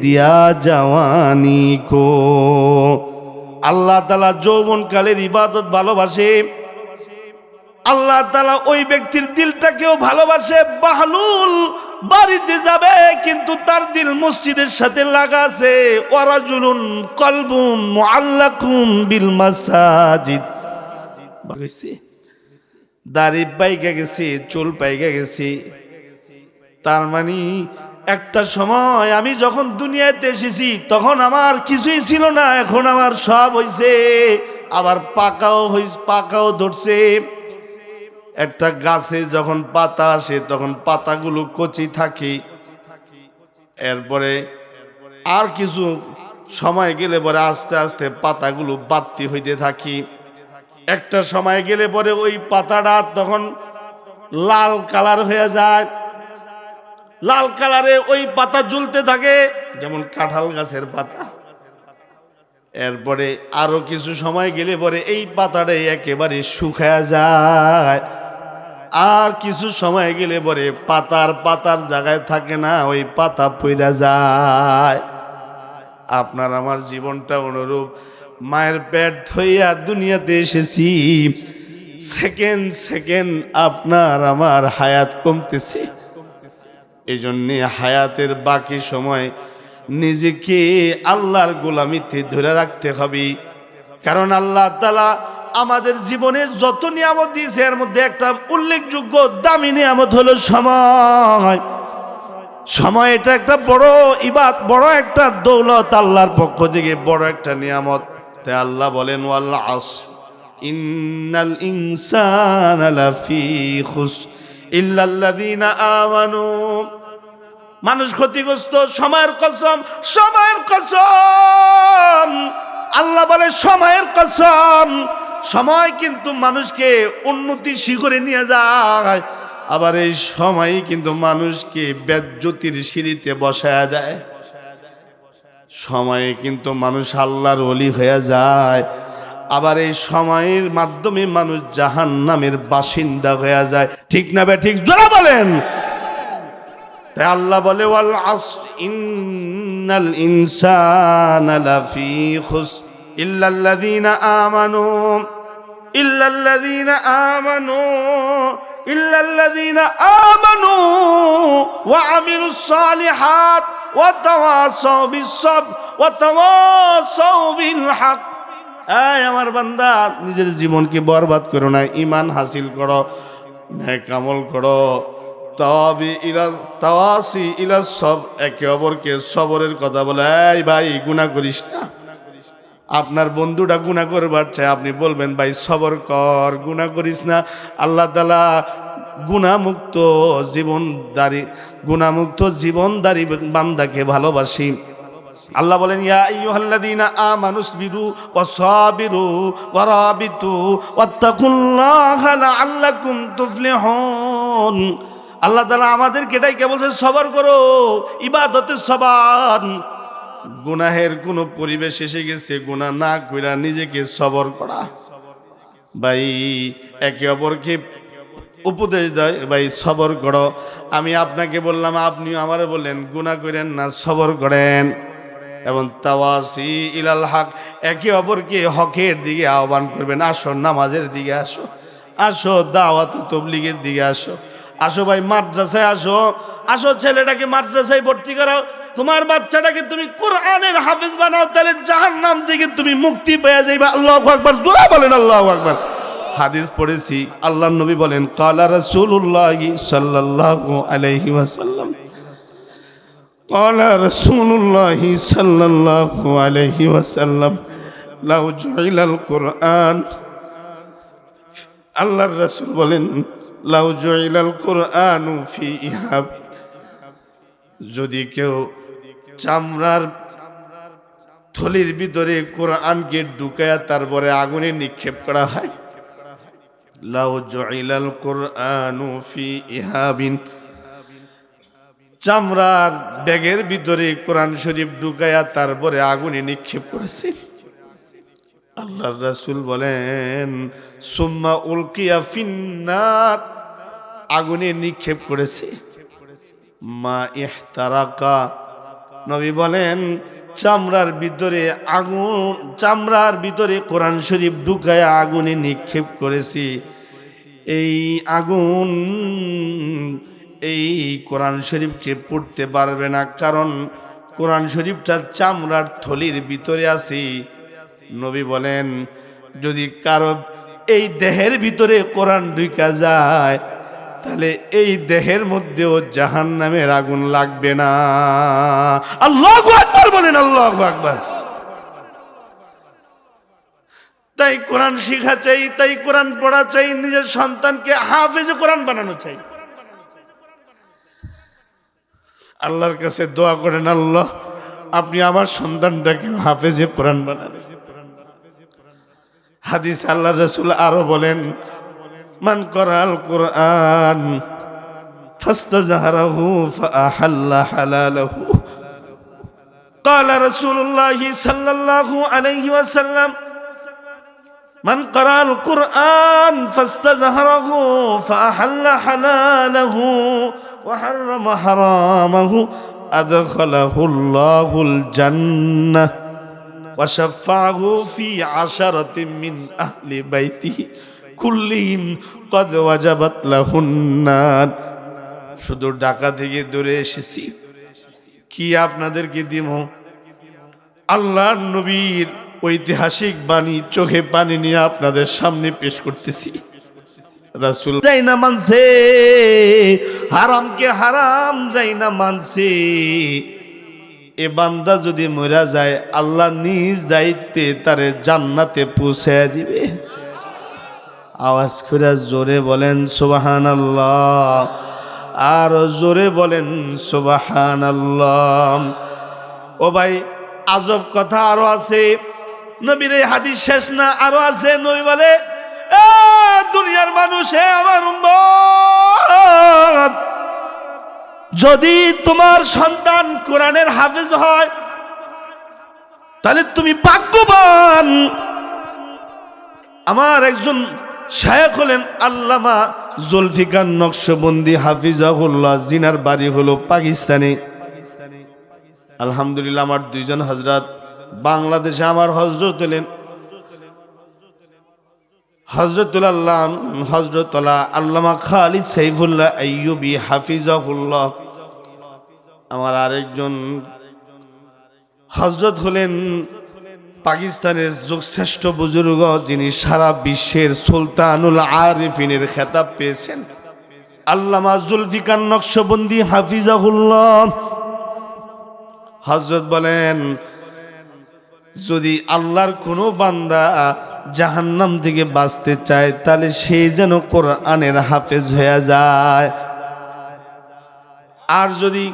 दिया जवानी को। আল্লাহ তাআলা যৌবনকালের ইবাদত ভালোবাসে। আল্লাহ তাআলা ওই ব্যক্তির দিলটাকেও ভালোবাসে। বাহলুল বাড়িতে যাবে কিন্তু তার দিল মসজিদের সাথে লাগা আছে। ওয়ারাজুলুন কলবুন মুআল্লাকুম বিল মাসাজিদ। দাড়ি পাইকা গেছি, চুল পাইকা গেছি। তার মানে একটা সময় আমি যখন দুনিয়াতে এসেছি তখন আমার কিছুই ছিল না, এখন আমার সব হইছে। আবার পাকাও ধরছে। একটা গাছে যখন পাতা আসে তখন পাতাগুলো কচি থাকে। এরপরে আর কিছু সময় গেলে পরে আস্তে আস্তে পাতাগুলো বাড়তি হইতে থাকি। একটা সময় গেলে পরে ওই পাতাটা তখন লাল কালার হয়ে যায়। লাল কালারে ওই পাতা ঝুলতে থাকে, যেমন কাঁঠাল গাছের পাতা। এরপরে আরো কিছু সময় গেলে পরে এই পাতাটা একেবারে শুকায় যায়। আর কিছু সময় গেলে পরে পাতার জায়গায় থাকে না, ওই পাতা পইরা যায়। আপনার আমার জীবনটা অনুরূপ। মায়ের পেট ধইয়া দুনিয়াতে এসেছি, সেকেন্ড সেকেন্ড আপনার আমার হায়াত কমতেছে। এই জন্যে হায়াতের বাকি সময় নিজেকে আল্লাহর গোলামিতে ধরে রাখতে হবে। কারণ আল্লাহ তাআলা আমাদের জীবনে যত নিয়ামত দিয়েছে এর মধ্যে একটা উল্লেখযোগ্য দামি নিয়ামত হলো সময়। সময় এটা একটা বড় ইবাদত, বড় একটা দৌলত, আল্লাহর পক্ষ থেকে বড় একটা নিয়ামত। তাই আল্লাহ বলেন ওয়াল আসর ইন্নাল ইনসানা লাফি খুসর ইল্লাল্লাযীনা আমানু। মানুষ ক্ষতিগ্রস্ত, সময়ের কসম, সময়ের কসম। আল্লাহ বলে সময়ের কসম। সময় কিন্তু মানুষকে উন্নতির শিখরে নিয়ে যায়, আবার এই সময় কিন্তু মানুষকে বেজ্জতির সিঁড়িতে বসায় দেয়। সময়ে কিন্তু মানুষ আল্লাহর ওলি হয়ে যায়, আবার এই সময়ের মাধ্যমে মানুষ জাহান্নামের বাসিন্দা হয়ে যায়। ঠিক না বে ঠিক? জোরে বলেন। তাই আল্লাহ বলে ওয়াল আসর ইন্নাল ইনসানা লাফি খুসর ইল্লাল্লাযীনা আমানু ইল্লাল্লাযীনা আমানু ইল্লাল্লাযীনা আমানু ওয়া আমিলুস সালিহাত ওয়া তাওয়াসাউ বিস-সাবর ওয়া তাওয়াসাউ বিল হক। এই আমার বান্দা, নিজের জীবনকে বরবাদ করো না, ঈমান হাসিল করো, নেক আমল করো। তাওয়াসি ইলা সব, একে অপরকে সবরের কথা বলে। এই ভাই গুনাহ করিস না। আপনার বন্ধুটা গুনাহ করবার চায়, আপনি বলবেন ভাই সবর কর, গুনাহ করিস না। আল্লাহ তাআলা গুনাহমুক্ত জীবনদারি বান্দাকে ভালোবাসি। আল্লাহ বলেন ইয়া আইয়ুহাল্লাযীনা আমানুসবিরু ওয়া সাবিরু ওয়া রাবিতু ওয়াত্তাকুল্লাহা লাআল্লাকুম তুফলিহুন। আল্লাহ তাআলা আমাদেরকে এটাই কে বলছে, সবর করো, ইবাদতে সবর। গুনাহের কোন পরিবেশ এসে গেছে, গুনাহ না কইরা নিজেকে সবর করা। ভাই একে অপরকে উপদেশ দেয়, ভাই সবর করো। আমি আপনাকে বললাম, আপনিও আমারে বললেন গুনাহ করেন না, সবর করেন। এবং তাওয়াসি ইলাল হক, একে অপরকে হকের দিকে আহ্বান করবেন। আসো নামাজের দিকে আসো, আসো দাওয়াত তাবলীগের দিকে আসো, আসো ভাই মাদ্রাসায় আসো, আসো ছেলেটাকে মাদ্রাসায় ভর্তি করাও, তোমার বাচ্চাটাকে তুমি কোরআনের হাফেজ বানাও, তাহলে জাহান্নাম থেকে তুমি মুক্তি পেয়ে যাইবা। আল্লাহু আকবার, জোরে বলেন আল্লাহু আকবার। হাদিস পড়েছি, আল্লাহর নবী বলেন ক্বালা রাসূলুল্লাহ সাল্লাল্লাহু আলাইহি ওয়াসাল্লাম, ক্বালা রাসূলুল্লাহ সাল্লাল্লাহু আলাইহি ওয়াসাল্লাম লাউ জুইলাল কুরআন। আল্লাহর রাসূল বলেন লাউ জুইলাল কুরআনু ফি ইহাব, যদি কেউ চামড়ার থলির ভিতরে কোরআনকে ঢুকায়া তারপরে আগুনে নিক্ষেপ করা হয়, লাউ জুইলাল কুরআনু ফি ইহাবিন, চামড়ার ব্যাগের ভিতরে কোরআন শরীফ ঢুকায়া তারপরে আগুনে নিক্ষেপ করেছে। আল্লাহর রাসূল বলেন সুম্মা উলকিয়া ফিন্নার, আগুনে নিক্ষেপ করেছে। মা ইহতারাকা, নবী বলেন চামড়ার ভিতরে কোরআন শরীফ ঢুকায়া আগুনে নিক্ষেপ করেছি। এই আগুন এই কোরআন শরীফকে পড়তে পারবে না, কারণ কোরআন শরীফটা চামড়ার থলির ভিতরে আছে। নবী বলেন যদি কারো এই দেহের ভিতরে কোরআন ঢুকা যায়, তাহলে এই দেহের মধ্যেও জাহান্নামের আগুন লাগবে না। আল্লাহু আকবার বলেন, আল্লাহু আকবার। তাই কোরআন শিখা চাই, তাই কোরআন পড়া চাই, নিজের সন্তানকে হাফেজে কোরআন বানানো চাই। আল্লাহর কাছে দোয়া করেন, আল্লাহ আপনি আমার সন্তানটাকে হাফেজে কোরআন বানান। হাদিস আল্লাহর রাসূল আরো বলেন মান করাল কোরআন ফাস্তাজহারাহু ফাআহাল্লা হালালাহু। ক্বালা রাসূলুল্লাহ সাল্লাল্লাহু আলাইহি ওয়াসাল্লাম মান করাল কোরআন ফাস্তাজহারাহু ফাআহাল্লা হালালাহু ওয়া হারামা হারামাহু আদখালাহুল্লাহুল জান্নাহ ওয়া শাফাআহু ফি আশারাতিন মিন আহলি বাইতিহি কুল্লিহিম কদ ওয়াজাবাত লাহুন নার। শুধু ঢাকা থেকে দূরে এসেছি, কি আপনাদেরকে দিব? আল্লাহর নবীর ঐতিহাসিক বাণী চোখে পানি নিয়ে আপনাদের সামনে পেশ করতেছি। রাসূল যাই না মানছে, হারামকে হারাম যাই না মানছে, এ বান্দা যদি মরা যায় আল্লাহ নিজ দায়িত্বে তারে জান্নাতে পৌঁছায় দিবে। আওয়াজ করে জোরে বলেন সুবহানাল্লাহ, আর জোরে বলেন সুবহানাল্লাহ। ও ভাই, আজব কথা আরো আছে। নবীর এই হাদিস শেষ না, আরো আছে। নবী বলে, এ দুনিয়ার মানুষ, হে আমার উম্মত, যদি তোমার সন্তান কোরআনের হাফেজ হয় তাহলে তুমি ভাগ্যবান। আমার একজন শায়েখ হলেন আল্লামা জুলফিকার নকশবন্দি হাফিজাহুল্লাহ, জিনার বাড়ি হলো পাকিস্তানে। আলহামদুলিল্লাহ, আমার দুইজন হযরত বাংলাদেশে আমার হযরত হলেন হযরতুল্লাহ আল্লামা খালিদ সাইফুল্লাহ আইয়ুবী হাফিজাহুল্লাহ। আমার আরেকজন হযরত হলেন পাকিস্তানের যুগশ্রেষ্ঠ বুজুর্গ, যিনি সারা বিশ্বের সুলতানুল আরিফিনের খেতাব পেয়েছেন, আল্লামা জুলফিকার নকশবন্দি হাফিজাহুল্লাহ। হযরত বলেন, যদি আল্লাহর কোনো বান্দা জাহান্নাম থেকে বাঁচতে চায় তাহলে সে যেন কোরআনের হাফেজ হয়ে যায়। আর যদি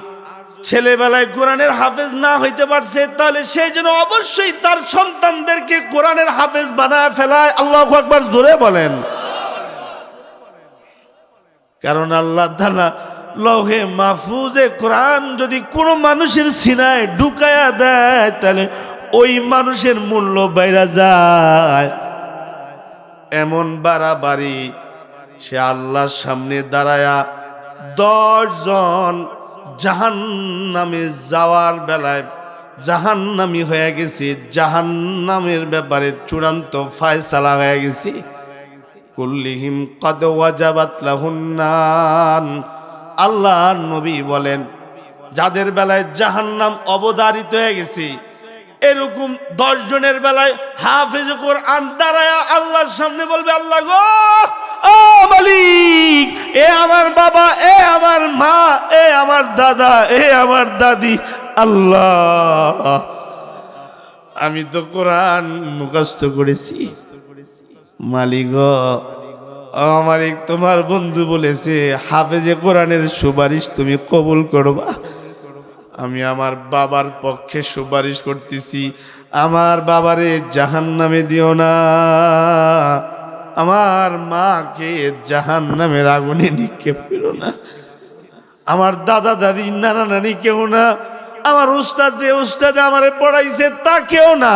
ছেলেবেলায় কোরআনের হাফেজ না হইতে পারছে তাহলে সে যেন অবশ্যই তার সন্তানদেরকে কোরআনের হাফেজ বানায় ফেলায়। আল্লাহু আকবার, জোরে বলেন। কারণ আল্লাহ তাআলা লৌহে মাহফুজে কোরআন যদি কোনো মানুষের সিনায় ঢুকায়া দেয় তাহলে ওই মানুষের মূল্য বাইরা যায়। এমন বাড়াবাড়ি, সে আল্লাহর সামনে দাঁড়ায়া 10 জন জাহান্নামে যাওয়ার বেলায় জাহান্নামী হয়ে গেছে, জাহান্নামের ব্যাপারে চূড়ান্ত ফয়সালা হয়ে গেছে। কুল্লিহিম কদ ওয়াজাবাত লাহুন নার। আল্লাহর নবী বলেন, যাদের বেলায় জাহান্নাম অবধারিত হয়ে গেছে, এরকম 10 জনের বেলায় হাফেজ কোরআন দাঁড়ায়া আল্লাহর সামনে বলবে, আল্লাহ গো, ও মালিক, এ আমার বাবা, এ আমার মা, এ আমার দাদা, এ আমার দাদি, আল্লাহ আমি তো কোরআন মুখস্থ করেছি, মালিক গো, ও মালিক, তোমার বন্ধু বলেছে হাফেজে কোরআনের সুপারিশ তুমি কবুল করবা। আমি আমার বাবার পক্ষে সুপারিশ করতেছি, আমার বাবারে জাহান্নামে দিও না, আমার মাকে জাহান্নামের আগুনে নিক্ষেপ করো না, আমার দাদা দাদি নানা নানি কেউ না, আমার উস্তাদ যে উস্তাদ আমারে পড়াইছে তা কেউ না।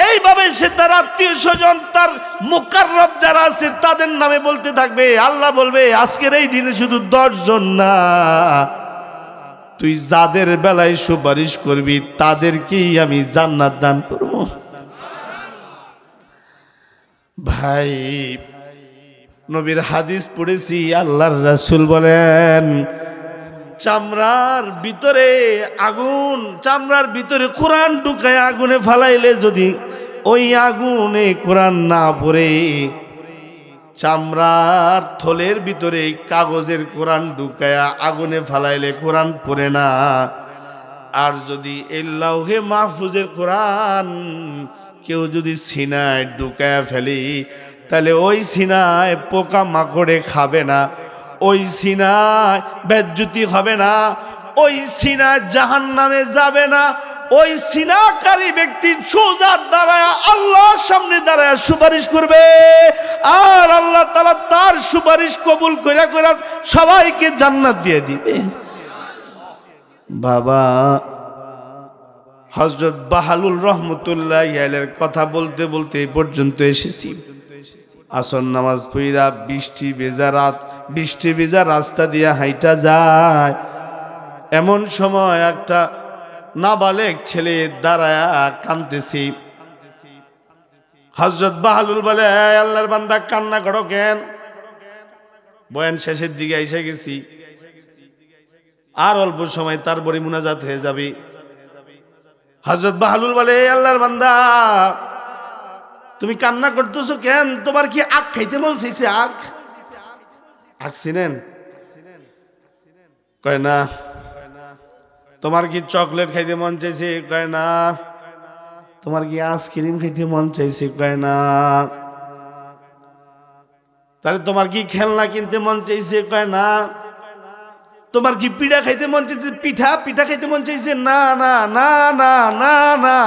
এইভাবে সে তার আত্মীয় স্বজন, তার মুকাররব যারা আছে তাদের নামে বলতে থাকবে। আল্লাহ বলবে, আজকের এই দিনে শুধু 10 জন না, তুই যাদের বেলায় সুপারিশ করবি তাদেরকেই আমি জান্নাত দান করব। ভাই, নবীর হাদিস পড়েছি, আল্লাহর রাসূল বলেন, চামড়ার ভিতরে আগুন, চামড়ার ভিতরে কোরআন ঢুকায় আগুনে ফালাইলে যদি ওই আগুনে কোরআন না পড়ে, চামড়ার থলের ভিতরে কাগজের কোরআন ঢুকায়া আগুনে ফালাইলে কোরআন পড়ে না। আর যদি এই লাউহে মাহফুজের কোরআন কেউ যদি সিনায় ঢুকায়া ফেলি, তাহলে ওই সিনায় পোকা মাকড়ে খাবে না, ওই সিনায় বেজ্জুতি হবে না, ওই সিনায় জাহান্নামে যাবে না। ওই সিনাকারী ব্যক্তি সোজা দাঁড়ায় আল্লাহর সামনে দাঁড়ায় সুপারিশ করবে, আর আল্লাহ তাআলা তার সুপারিশ কবুল করে করে সবাইকে জান্নাত দিয়ে দিবে। বাবা, হযরত বাহালুল রহমতুল্লাহি আলাইহির কথা বলতে বলতে এই পর্যন্ত এসেছি। আসর নামাজ পড়া বৃষ্টি ভেজা রাস্তা দিয়ে হাইটা যায়, এমন সময় একটা নাবালেগ ছেলে দাঁড়ায়া কাঁদতেছি। হযরত বাহলুল বলে, এই আল্লাহর বান্দা কান্না করো কেন? বয়ান শেষের দিকে এসে গেছি, আর অল্প সময় তারপরে মুনাজাত হয়ে যাবে। হযরত বাহলুল বলে, এই আল্লাহর বান্দা তুমি কান্না করতেছো কেন? তোমার কি আখ খাইতে মন চাইছে? আখ আখ চিনেন? কয় না। তোমার কি চকলেট খাইতে মন চাইছে? কয় না। তোমার কি আইসক্রিম খাইতে মন চাইছে? কয় না। তাহলে তোমার কি খেলনা কিনতে মন চাইছে? কয় না। তোমার কি পিঠা খাইতে মন চাইছে? পিঠা খাইতে মন চাইছে? না না না না না না।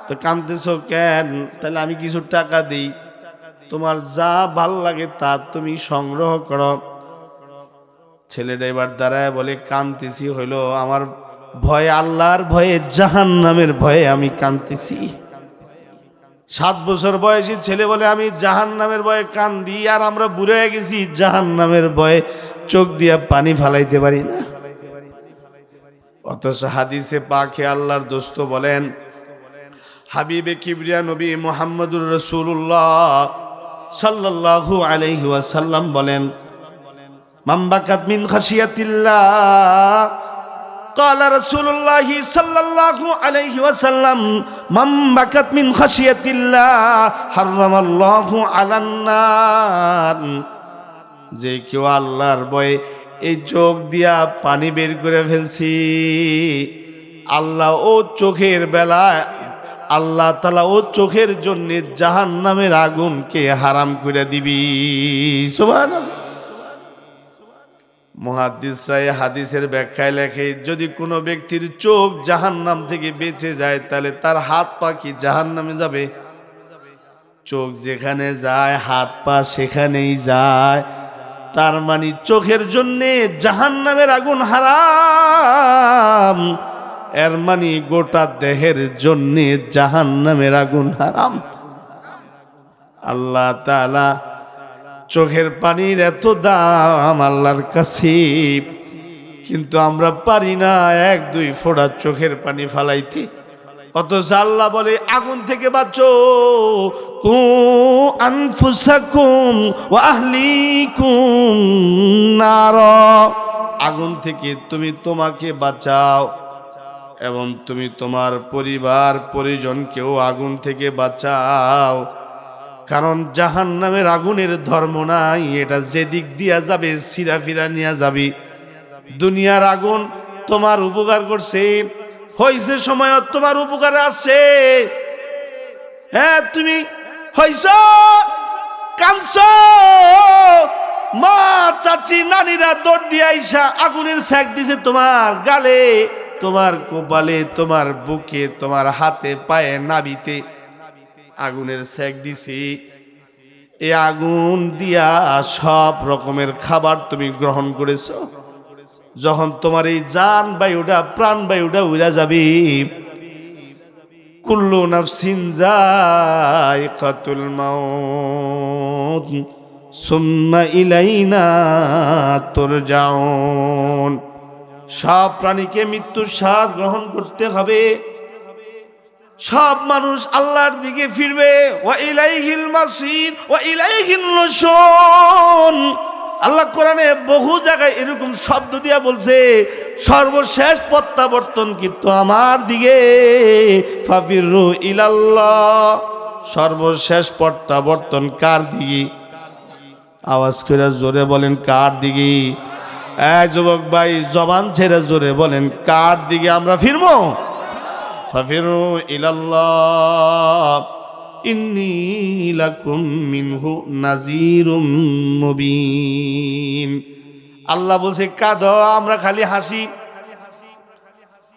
তো কাঁদতেছো কেন? তাহলে আমি কিছু টাকা দিই, তোমার যা ভাল লাগে তা তুমি সংগ্রহ করো। ছেলেটা এবার দাঁড়ায় বলে, কাঁদতেছি হইলো আমার ভয়ে, আল্লাহর ভয়ে, জাহান্নামের ভয়ে আমি কাঁদতেছি। 7 বছর বয়সী ছেলে বলে, আমি জাহান্নামের ভয়ে কান্দি, আর আমরা বুড়ে হয়ে গেছি, জাহান্নামের ভয়ে চোখ দিয়া পানি ফালাইতে পারি না। অথচ হাদিসে পাকে আল্লাহর দোস্ত বলেন, হাবিবে কিবরিয়া নবী মুহাম্মদুর রাসূলুল্লাহ সাল্লাল্লাহু আলাইহি ওয়াসাল্লাম বলেন, মান বাকাত মিন খাশিয়াতিল্লাহ, ক্বালা রাসূলুল্লাহ সাল্লাল্লাহু আলাইহি ওয়াসাল্লাম, মান বাকাত মিন খাশিয়াতিল্লাহ হারামাল্লাহু আলান নার। যে কেউ আল্লাহর ভয়ে এই চোখ দিয়া পানি বের করে ফেলছি, আল্লাহ ও চোখের বেলায় আল্লাহ তাআলা ও চোখের জন্য জাহান্নামের আগুনকে হারাম করে দিবি। সুবহানাল্লাহ। মুহাদ্দিসরা এই হাদিসের ব্যাখ্যায় লেখে, যদি কোনো ব্যক্তির চোখ জাহান্নাম থেকে বেঁচে যায়, তাহলে তার হাত পা কি জাহান্নামে যাবে? চোখ যেখানে যায় হাত পা সেখানেই যায়। তার মানে চোখের জন্যে জাহান্নামের আগুন হারাম, এর মানে গোটা দেহের জন্যে জাহান্নামের আগুন হারাম। আল্লাহ তাআলা চোখের পানির এত দাম আল্লাহর কাছে, কিন্তু আমরা পারি না 1-2 ফোঁটা চোখের পানি ফালাইতে। অথচ আল্লাহ বলে, আগুন থেকে বাঁচো, কু আনফুসাকুম ওয়া আহলিকুম নার। আগুন থেকে তুমি তোমাকে বাঁচাও এবং তুমি তোমার পরিবার পরিজনকেও আগুন থেকে বাঁচাও। কারণ জাহান্নামের আগুনের ধর্ম নাই, এটা যেদিক দিয়া যাবে সিরাফিরা নিয়ে যাবি। দুনিয়ার আগুন তোমার উপকার করছে, হইছে সময় তোমার উপকারে আসছে। হ্যাঁ, তুমি হইছ, কাঁদছ, মা চাচি নানিরা দৌড় দিয়ে আইসা আগুনের সেক দিছে তোমার গালে, তোমার কপালে, তোমার বুকে, তোমার হাতে পায়ে নাভিতে আগুনের সেক দিছি। এই আগুন দিয়া সব রকমের খাবার তুমি গ্রহণ করেছ। যখন তোমার এই জান বায়ুটা, প্রাণ বায়ুটা উড়া যাবি, কুল্লু নাফসিন যায়িকাতুল মাউত সুম্মা ইলাইনা তুরজাউন। সব প্রাণীকে মৃত্যুর স্বাদ গ্রহণ করতে হবে। সব মানুষ আল্লাহর দিকে ফিরবে। ওয়া ইলাইহিল মাসির ওয়া ইলাইহিন নুশুর। আল্লাহ কোরআনে বহু জায়গায় এরকম শব্দ দিয়া বলছে, সর্বশেষ প্রত্যাবর্তন কিন্তু আমার দিকে। ফাফিরু ইলাল্লাহ। সর্বশেষ প্রত্যাবর্তন কার দিকে? আওয়াজ করে জোরে বলেন, কার দিকে? যুবক ভাই, জবান ছেড়ে জোরে বলেন, কার দিকে আমরা ফিরবো? ফাফিরু ইলাল্লাহ ইন্নী লাকুম মিনহু নাযীরুম মুবিন। আল্লাহ বলছে কাঁদো, আমরা খালি হাসি।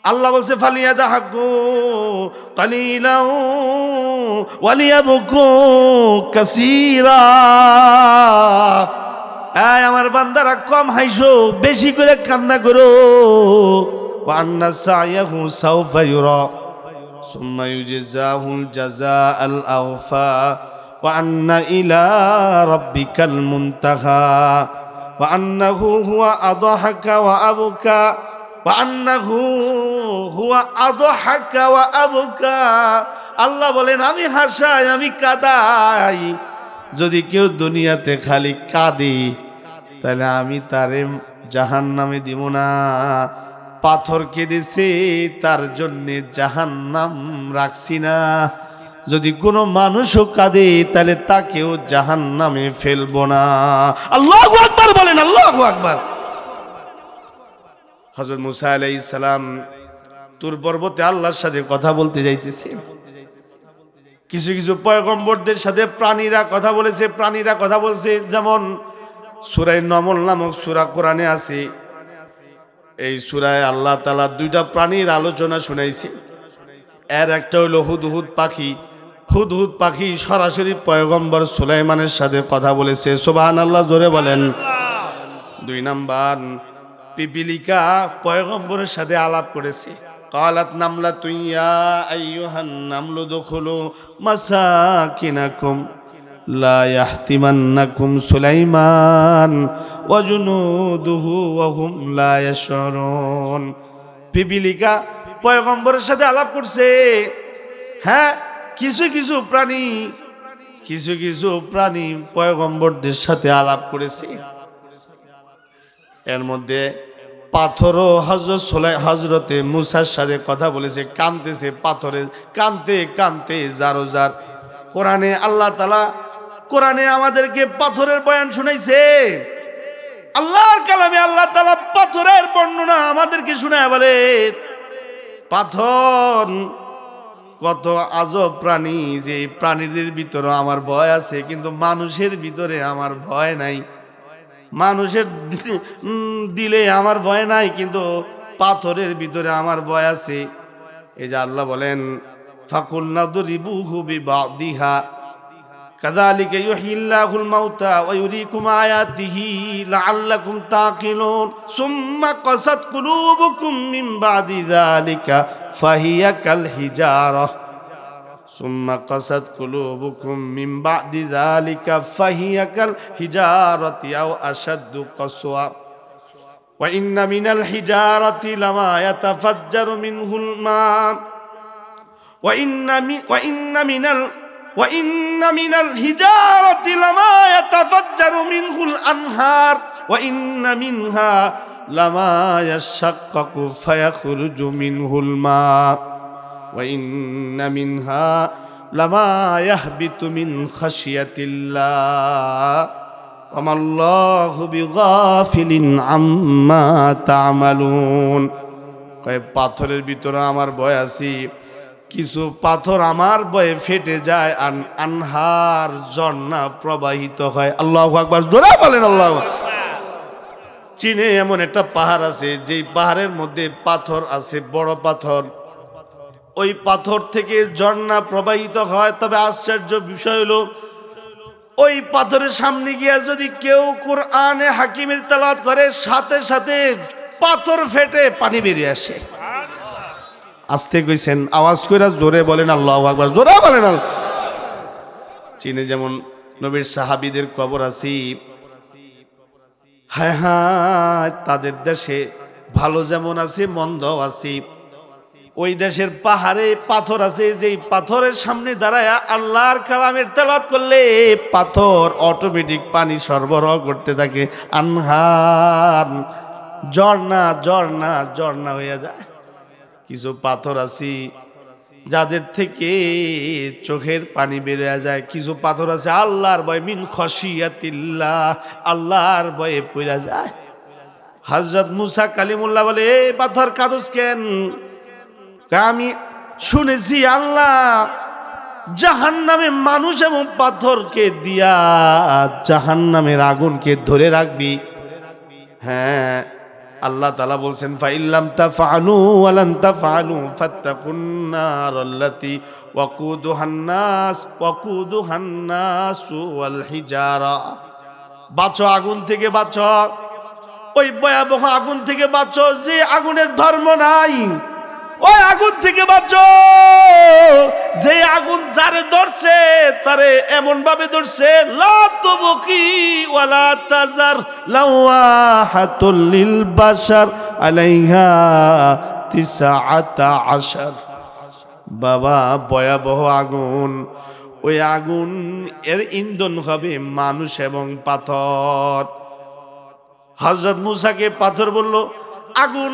আল্লাহ বলছে ফালিয়াদহাকু কালিলান ওয়ালিয়াবকু কাসীরা। আমার বান্দারা কম হাসো, বেশি করে কান্না করো। ওয়া আন্না সায়াহু সাওফা ইউরা সুম্মা ইউজযাহুল জাযাআল আওফা ওয়া আন্না ইলা রাব্বিকাল মুনতাহা ওয়া আন্নাহু হুয়া আদহাকা ওয়া আবকা ওয়া আন্নাহু হুয়া আদহাকা ওয়া আবকা আল্লাহ বলেন আমি হাসাই, আমি কাঁদাই। যদি কেউ দুনিয়াতে খালি কাঁদি তাহলে আমি তারে জাহান্নামে দিব না। পাথর কেঁদেছে তার জন্যে জাহান্নাম রাখছি না। যদি কোনো মানুষও কাঁদে তাহলে তাকেও জাহান্নামে ফেলবো না। আল্লাহু আকবার বলেন, আল্লাহু আকবার। হযরত মুসা আলাইহিস সালাম তুর পর্বতে আল্লাহর সাথে কথা বলতে যাইতেছে। কিছু কিছু পয়গম্বরদের সাথে প্রাণীরা কথা বলেছে, প্রাণীরা কথা বলছে। যেমন সূরা নমল নামক সূরা কোরআনে আছে। এই সূরায় আল্লাহ তাআলা দুইটা প্রাণীর আলোচনা শুনাইছে। এর একটা হলো হুদহুদ পাখি। হুদহুদ পাখি সরাসরি পয়গম্বর সুলাইমানের সাথে কথা বলেছে। সুবহানাল্লাহ, জোরে বলেন। দুই নাম্বার, পিপিলিকা পয়গম্বরের সাথে আলাপ করেছে। قالت نملة يا أيها النمل ادخلوا مساكنكم لا يحطمنكم سليمان وجنوده وهم لا يشعرون। পিপিলিকা পয়গম্বরের সাথে আলাপ করছে। হ্যাঁ, কিছু কিছু প্রাণী পয়গম্বরদের সাথে আলাপ করেছে। এর মধ্যে পাথরও হজরতে মুসার সাথে কথা বলেছে, কাঁদতেছে। পাথরে কাঁদতে জারো জার। কোরআনে আল্লাহ তাআলা কোরআনে আমাদেরকে পাথরের বয়ান শুনাইছে। আল্লাহর কালামে আল্লাহ তাআলা পাথরের বর্ণনা আমাদেরকে শোনায় বলে, পাথর কত আজব প্রাণী, যে প্রাণীদের ভিতরে আমার ভয় আছে কিন্তু মানুষের ভিতরে আমার ভয় নাই। মানুষের দিলে আমার ভয় নাই কিন্তু পাথরের ভিতরে আমার ভয় আছে। এই যে আল্লাহ বলেন, ফাকুলনা দুরিবুহু বিবাদিহা কাযালিকা ইউহিল্লাহুল মাউতা ওয়া ইউরিকুম আয়াতিহি লাআল্লাকুম তাকিলুন সুম্মা কাসাত কুলুবুকুম মিন বাদি যালিকা ফাহিয়া কাল হিজারাহ সুম্মা কাসাত কুলুবুকুম মিন বাদি যালিকা ফাহিয়া কাল হিজারাতি আও আশাদ্দু কাসওয়া ওয়া ইন্না মিনাল হিজারাতি লামা ইয়াতাফাজ্জারু মিনহুল মা ওয়া ইন্না মিনাল হিজারাতি লামা ইয়াতাফাজ্জারু মিনহুল আনহার ওয়া ইন্না মিনহা লামা ইয়াশাক্কাকু ফায়াখরুজু মিনহুল মা ওয়া ইন্না মিনহা লামা ইয়াহবিতু মিন খাশিয়াতিল্লাহ ওয়া মাল্লাহু বিগাফিলিন আম্মা তা'মালুন। কয় পাথরের ভিতরে আমার ভয় আছে, কিছু পাথর আমার ভয়ে ফেটে যায়, আনহার ঝর্ণা প্রবাহিত হয়। আল্লাহু আকবার, জোরে বলেন আল্লাহু আকবার। চীনে এমন একটা পাহাড় আছে, যেই পাহাড়ের মধ্যে পাথর আছে, বড় পাথর। ওই পাথর থেকে ঝর্ণা প্রবাহিত হয়। তবে আশ্চর্য বিষয় হলো, ওই পাথরের সামনে গিয়া যদি কেউ কোরআনে হাকিমের তেলাওয়াত করে, সাথে সাথে পাথর ফেটে পানি বেরিয়ে আসে। আস্তে কইছেন, আওয়াজ কইরা জোরে বলেন আল্লাহু আকবার, জোরে বলেন। চীনে যেমন নবীর সাহাবীদের কবর আছে, হায় হায়, তাদের দেশে ভালো যেমন আছে মন্দ আছে। ওই দেশের পাহাড়ে পাথর আছে, যেই পাথরের সামনে দাঁড়ায় আল্লাহর কালামের তেলাওয়াত করলে পাথর অটোমেটিক পানি সরবরাহ করতে থাকে। আনহার, ঝর্ণা ঝর্ণা ঝর্ণা হয়ে যায়। কিছু পাথর আছে যাদের থেকে চোখের পানি বেরিয়ে যায়। কিছু পাথর আছে আল্লাহর ভয়ে মিন খাশিয়াতিল্লাহ, আল্লাহর ভয়ে পড়ে যায়। হযরত মুসা কালিমুল্লাহ বলে, এই পাথর কাঁদোস কেন? আমি শুনেছি আল্লাহ জাহান্নামে মানুষ এবং পাথরকে দিয়া জাহান্নামের আগুনকে ধরে রাখবি। হ্যাঁ, আল্লাহ তাআলা বলছেন, ফাইল্লাম তাফআলু ওয়া লান তাফআলু ফাত্তাকুন নারাল্লাতী ওয়াকুদুহান নাস ওয়াল হিজারা। বাঁচো আগুন থেকে, বাঁচো ওই ভয়াবহ আগুন থেকে, বাঁচো যে আগুনের ধর্ম নাই। ওই আগুন থেকে বাঁচো যে আগুন যারে ধরছে তারে এমন ভাবে ধরছে, লা তুবকি ওয়ালা তাজার লাওয়াহাতুল লিল বাশার আলাইহা 19। বাবা ভয়াবহ আগুন। ওই আগুন এর ইন্ধন হবে মানুষ এবং পাথর। হযরত মূসাকে পাথর বলল, আগুন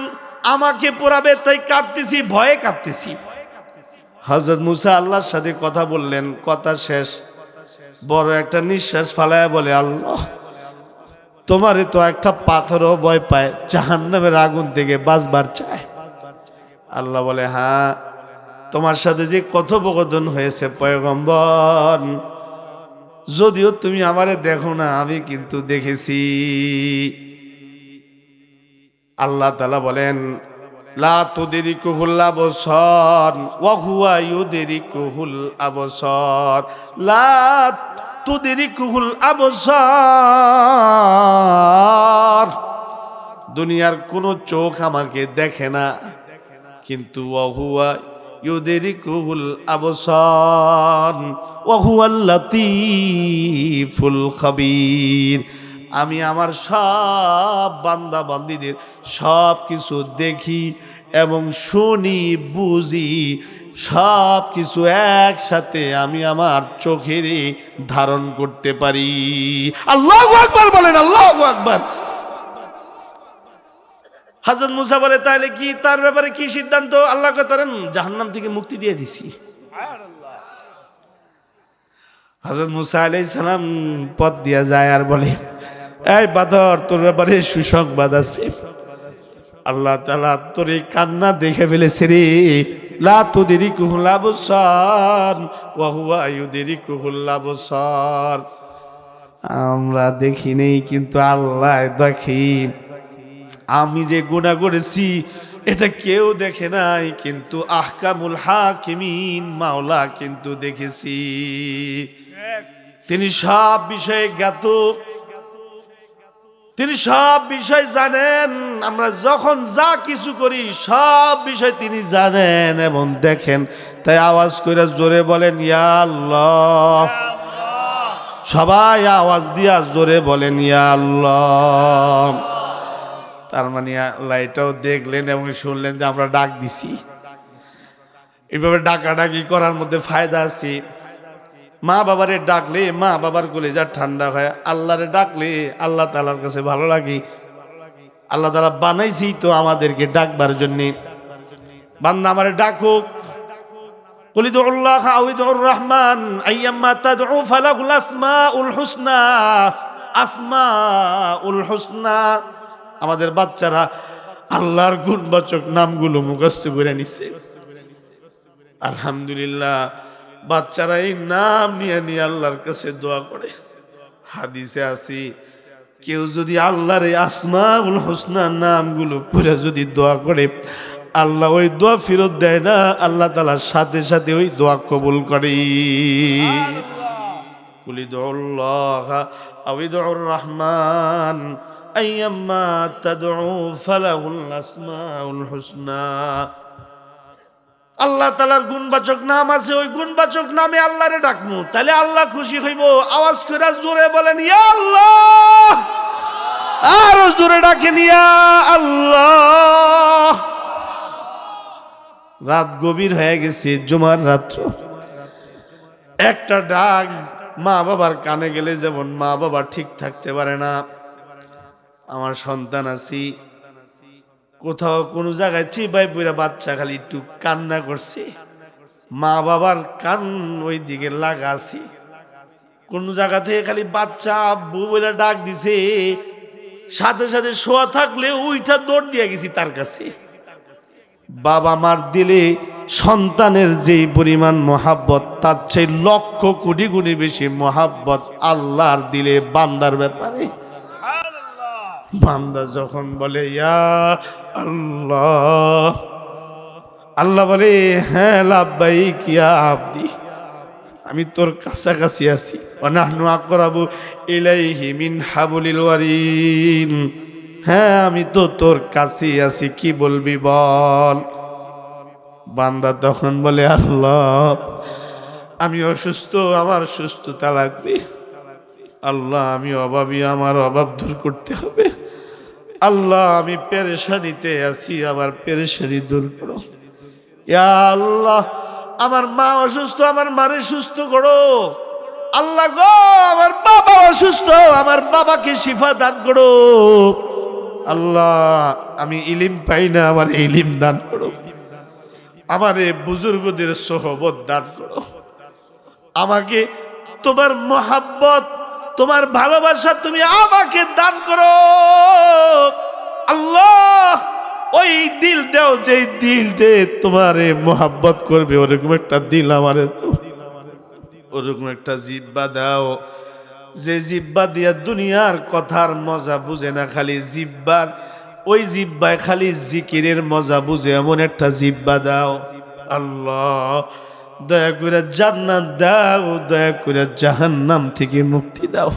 আমাকে পোড়াবে, তাই কাঁদতেছি, ভয়ে কাঁদতেছি। হযরত মূসা আল্লাহর সাথে কথা বললেন, কথা শেষ বড় একটা নিঃশ্বাস ফালায়া বলে, আল্লাহ তোমারে তো একটা পাথরও ভয় পায়, জাহান্নামের আগুন থেকে বাঁচবার চায়। আল্লাহ বলে, হ্যাঁ তোমার সাথে যে কথোপকথন হয়েছে পয়গম্বর, যদিও তুমি আমারে দেখো না, আমি কিন্তু দেখেছি। আল্লাহ তাআলা বলেন, লা তুদরিকুহুল আবসার ওয়া হুয়া ইউদরিকুহুল আবসার, লা তুদরিকুহুল আবসার। দুনিয়ার কোন চোখ আমাকে দেখে না, কিন্তু ওয়া হুয়া ইউদরিকুহুল আবসার ওয়া হুয়াল লাতীফুল খাবীর। আমি আমার সব বান্দা বান্দীদের সব কিছু দেখি এবং শুনি, বুঝি, সব কিছু একসাথে আমি আমার চোখেরে ধারণ করতে পারি। আল্লাহু আকবার বলেন, আল্লাহু আকবার। হযরত মূসা বলে, তাহলে কি তার ব্যাপারে কি সিদ্ধান্ত? আল্লাহ করেন জাহান্নাম থেকে মুক্তি দিয়ে দিছি। হযরত মূসা আলাইহিস সালাম পথ দিয়া যায় আর বলে, এই পাথর তোর ব্যাপারে সুসংবাদ আছে। আল্লাহ তাআলা তোর এই কান্না দেখে ফেলেছে রে। লা তুদরিকুহুল আবসার ওয়া হুয়া ইউদরিকুহুল আবসার। আমরা দেখি নেই, কিন্তু আল্লাহ দেখি। আমি যে গুনাহ করেছি এটা কেউ দেখে নাই, কিন্তু আহকামুল হাকিমিন মাওলা কিন্তু দেখেছি। তিনি সব বিষয়ে জ্ঞাত, তিনি সব বিষয় জানেন। আমরা যখন যা কিছু করি সব বিষয় তিনি জানেন এবং দেখেন। তাই আওয়াজ করে জোরে বলেন, ইয়া আল্লাহ। সবাই আওয়াজ দিয়া জোরে বলেন, ইয়া আল্লাহ। তার মানে আল্লাহ এটাও দেখলেন এবং শুনলেন যে আমরা ডাক দিছি। এইভাবে ডাকাডাকি করার মধ্যে ফায়দা আছে। মা বাবারে ডাকলে মা বাবার কলিজা ঠান্ডা হয়, আল্লাহরে ডাকলে আল্লাহ তাআলার কাছে ভালো লাগে। আল্লাহ তাআলা বানাইছি তো আমাদেরকে ডাকবার জন্য। বান্দা আমারে ডাকুক, কুল উদউল্লাহ আও উদউর রহমান আইয়াম্মা তাদউ ফালাহুল আসমাউল হুসনা। আসমাউল হুসনা। আমাদের বাচ্চারা আল্লাহর গুণবাচক নামগুলো মুখস্থ করে নিছে। আলহামদুলিল্লাহ, বাচ্চারা এই নাম নিয়ে নিয়ে আল্লাহর কাছে দোয়া করে। হাদিসে আছে, কেউ যদি আল্লাহর এই আসমাউল হুসনা নামগুলো পড়ে যদি দোয়া করে, আল্লাহ ওই দোয়া ফেরত দেয় না, আল্লাহ তাআলা সাথে সাথে ওই দোয়া কবুল করে। কুল উদউল্লাহ আও উদউর রহমান আইয়াম্মা তাদউ ফালাহুল আসমাউল হুসনা। আল্লাহ তাআলার গুণবাচক নাম আছে, ওই গুণবাচক নামে আল্লাহরে ডাকমু, তাহলে আল্লাহ খুশি হইব। আওয়াজ করে জোরে বলেন, ইয়া আল্লাহ। আরো জোরে ডাকেন, ইয়া আল্লাহ। রাত গভীর হয়ে গেছে, জুমার রাত্র। একটা ডাক মা বাবার কানে গেলে যেমন মা বাবা ঠিক থাকতে পারে না। আমার সন্তান আছি, কোথাও কোনো জায়গায় চিবাই পড়া বাচ্চা খালি একটু কান্না করছে, মা বাবার কান ওই দিকে লাগা আছে। কোন জায়গা থেকে খালি বাচ্চা আব্বু বলে ডাক দিছে, সাথে সাথে শোয়া থাকলে ওইটা দৌড় দিয়ে গেছি তার কাছে। বাবা মার দিলে সন্তানের যেই পরিমাণ মহাব্বত, তার চেয়ে লক্ষ কোটি গুণে বেশি মহাব্বত আল্লাহর দিলে বান্দার ব্যাপারে। বান্দা যখন বলে ইয়া আল্লাহ, আল্লাহ বলে, হ্যাঁ লাব্বাইক ইয়া আবদি, আমি তোর কাছাকাছি আছি। ওয়া নাহনু আকরাবু ইলাইহি মিন হাবলিল ওয়ারিন। হ্যাঁ আমি তো তোর কাছে আছি, কি বলবি বল। বান্দা তখন বলে, আল্লাহ আমি অসুস্থ, আমার সুস্থতা লাগবে। আল্লাহ আমি অভাবী, আমার অভাব দূর করতে হবে। আল্লাহ আমি পেরেশানিতে আছি, আমার পেরেশানি দূর করো। ইয়া আল্লাহ আমার মা অসুস্থ, আমার মারে সুস্থ করো। আল্লাহ গো, আমার বাবা অসুস্থ, আমার বাবাকে শিফা দান করো। আল্লাহ, আমি ইলিম পাই না, আমার ইলিম দান করো। আমার এই বুজুর্গদের সোহবত দান করো। আমাকে তোমার মোহাব্বত, তোমার ভালোবাসা তুমি আমাকে দান করো। আল্লাহ, ওই দিল দাও যে দিলতে তোমার মোহাব্বত করবে, ওরকম একটা দিল আমারে দাও। ওরকম একটা জিব্বা দাও যে জিব্বা দিয়া দুনিয়ার কথার মজা বুঝে না, খালি জিব্বার ওই জিব্বায় খালি জিকিরের মজা বুঝে, এমন একটা জিব্বা দাও। আল্লাহ, দয়া করে জান্নাত দাও, দয়া করে জাহান্নাম থেকে মুক্তি দাও।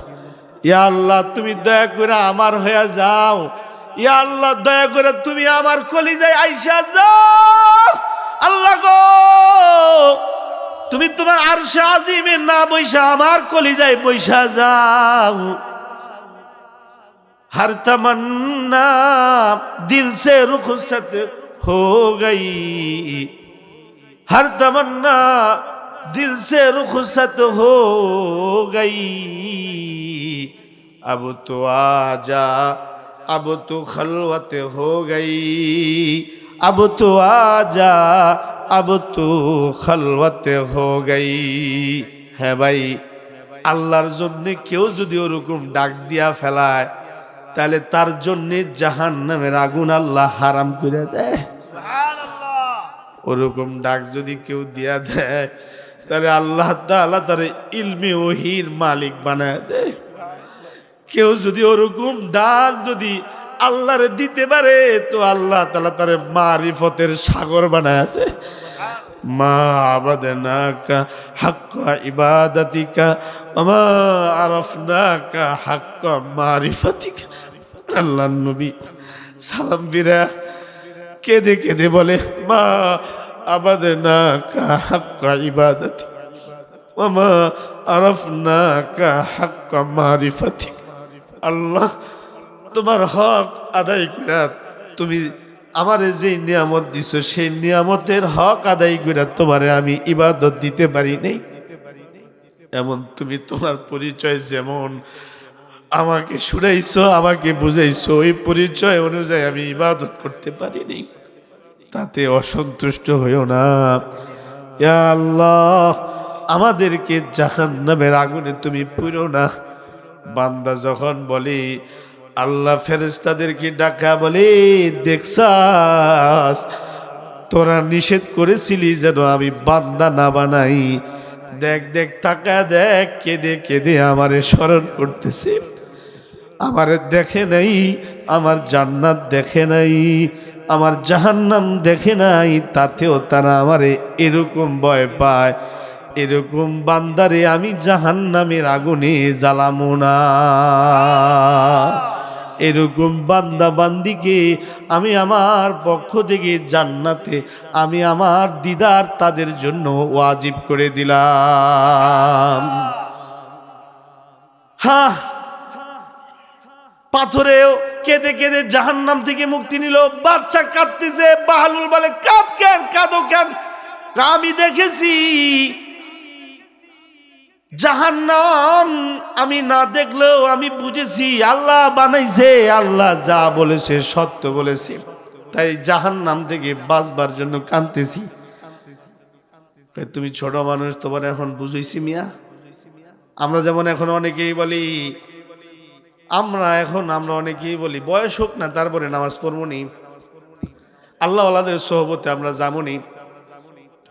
ইয়া আল্লাহ, তুমি দয়া করে আমার হয়ে যাও। ইয়া আল্লাহ, দয়া করে তুমি আমার কলিজায় আইসা যাও। আল্লাহ গো, তুমি তোমার আরশে আজিমে না বৈশা আমার কলিজায় বৈশা যাও। हर तमन्ना दिल से रुखसत हो गई, हर तमन्ना दिल से रुखसत हो गई। अब तो आजा, अब तो खलवत हो गई, अब तो आजा, अब तो खलवत हो गई। है भाई, আল্লাহর জন্য কেউ যদি ওরকম ডাক দিয়া ফেলায়, তাহলে তার জন্য জাহান্নামের আগুন আল্লাহ হারাম করে দেয়। ওরকম ডাক যদি কেউ দিয়া দেয়, তাহলে আল্লাহ তাআলা তার ইলমে ওহির মালিক বানায় দেয়। কেউ যদি ওরকম ডাক যদি আল্লাহরে দিতে পারে, তো আল্লাহ তাআলা তার মারিফতের সাগর বানায় দেয়। মা আবাদনাকা হাক্কা ইবাদাতিকা ওয়া মা আরাফনাকা হাক্কা মারিফাতিকা। আল্লাহর নবী সালাম ফিরা কেঁদে কেঁদে বলে, মা আবাদনাকা হাক্কা ইবাদাতিকা ওয়া মা আরাফনাকা হাক্কা মারিফাতিকা। আল্লাহ, তোমার হক আদায় করে তুমি আমারে যে নিয়ামত দিছো, সেই নিয়ামতের হক আদায় করে তোমারে আমি ইবাদত দিতে পারি নাই। এমন তুমি তোমার পরিচয় যেমন আমাকে শুনাইছো, আমাকে বুঝাইছো, ওই পরিচয় অনুযায়ী আমি ইবাদত করতে পারি নাই। তাতে অসন্তুষ্ট হইও না। ইয়া আল্লাহ, আমাদেরকে জাহান্নামের আগুনে তুমি পুরো না। বান্দা যখন বলে, আল্লাহ ফেরেশতাদেরকে ডাকা বলে, দেখছাস তোরা নিষেধ করেছিলি যেন আমি বান্দা না বানাই। দেখ দেখ, তাকা দেখ, কেঁদে কেঁদে আমারে স্মরণ করতেছে। আমারে দেখে নাই, আমার জান্নাত দেখে নাই, আমার জাহান্নাম দেখে নাই, তাতেও তারা আমারে এরকম ভয় পায়। এরকম বান্দারে আমি জাহান্নামের আগুনে জ্বালামো না। এরকম বান্দা বান্দিকে আমি আমার পক্ষ থেকে জান্নাতে আমি আমার দিদার তাদের জন্য ওয়াজিব করে দিলাম। হ্যাঁ, পাথরেও কেঁদে কেঁদে জাহান্নাম থেকে মুক্তি নিল। বাচ্চা কাঁদতেছে, বাহালুল বলে, কাঁদ কেন, কাঁদো কেন? আমি দেখেছি জাহান্নাম, আমি না দেখলেও আমি বুঝেছি আল্লাহ বানাইছে, আল্লাহ যা বলেছে সত্য বলেছে, তাই জাহান্নাম থেকে বাঁচবার জন্য কাঁদতেছি। তুমি ছোট মানুষ, তোমার এখন বুঝেছি মিয়া। আমরা যেমন এখন অনেকেই বলি, আমরা অনেকেই বলি বয়স হোক না, তারপরে নামাজ পড়বো নি, আল্লাহ ওয়ালাদের সোহবতে আমরা যাবো নি।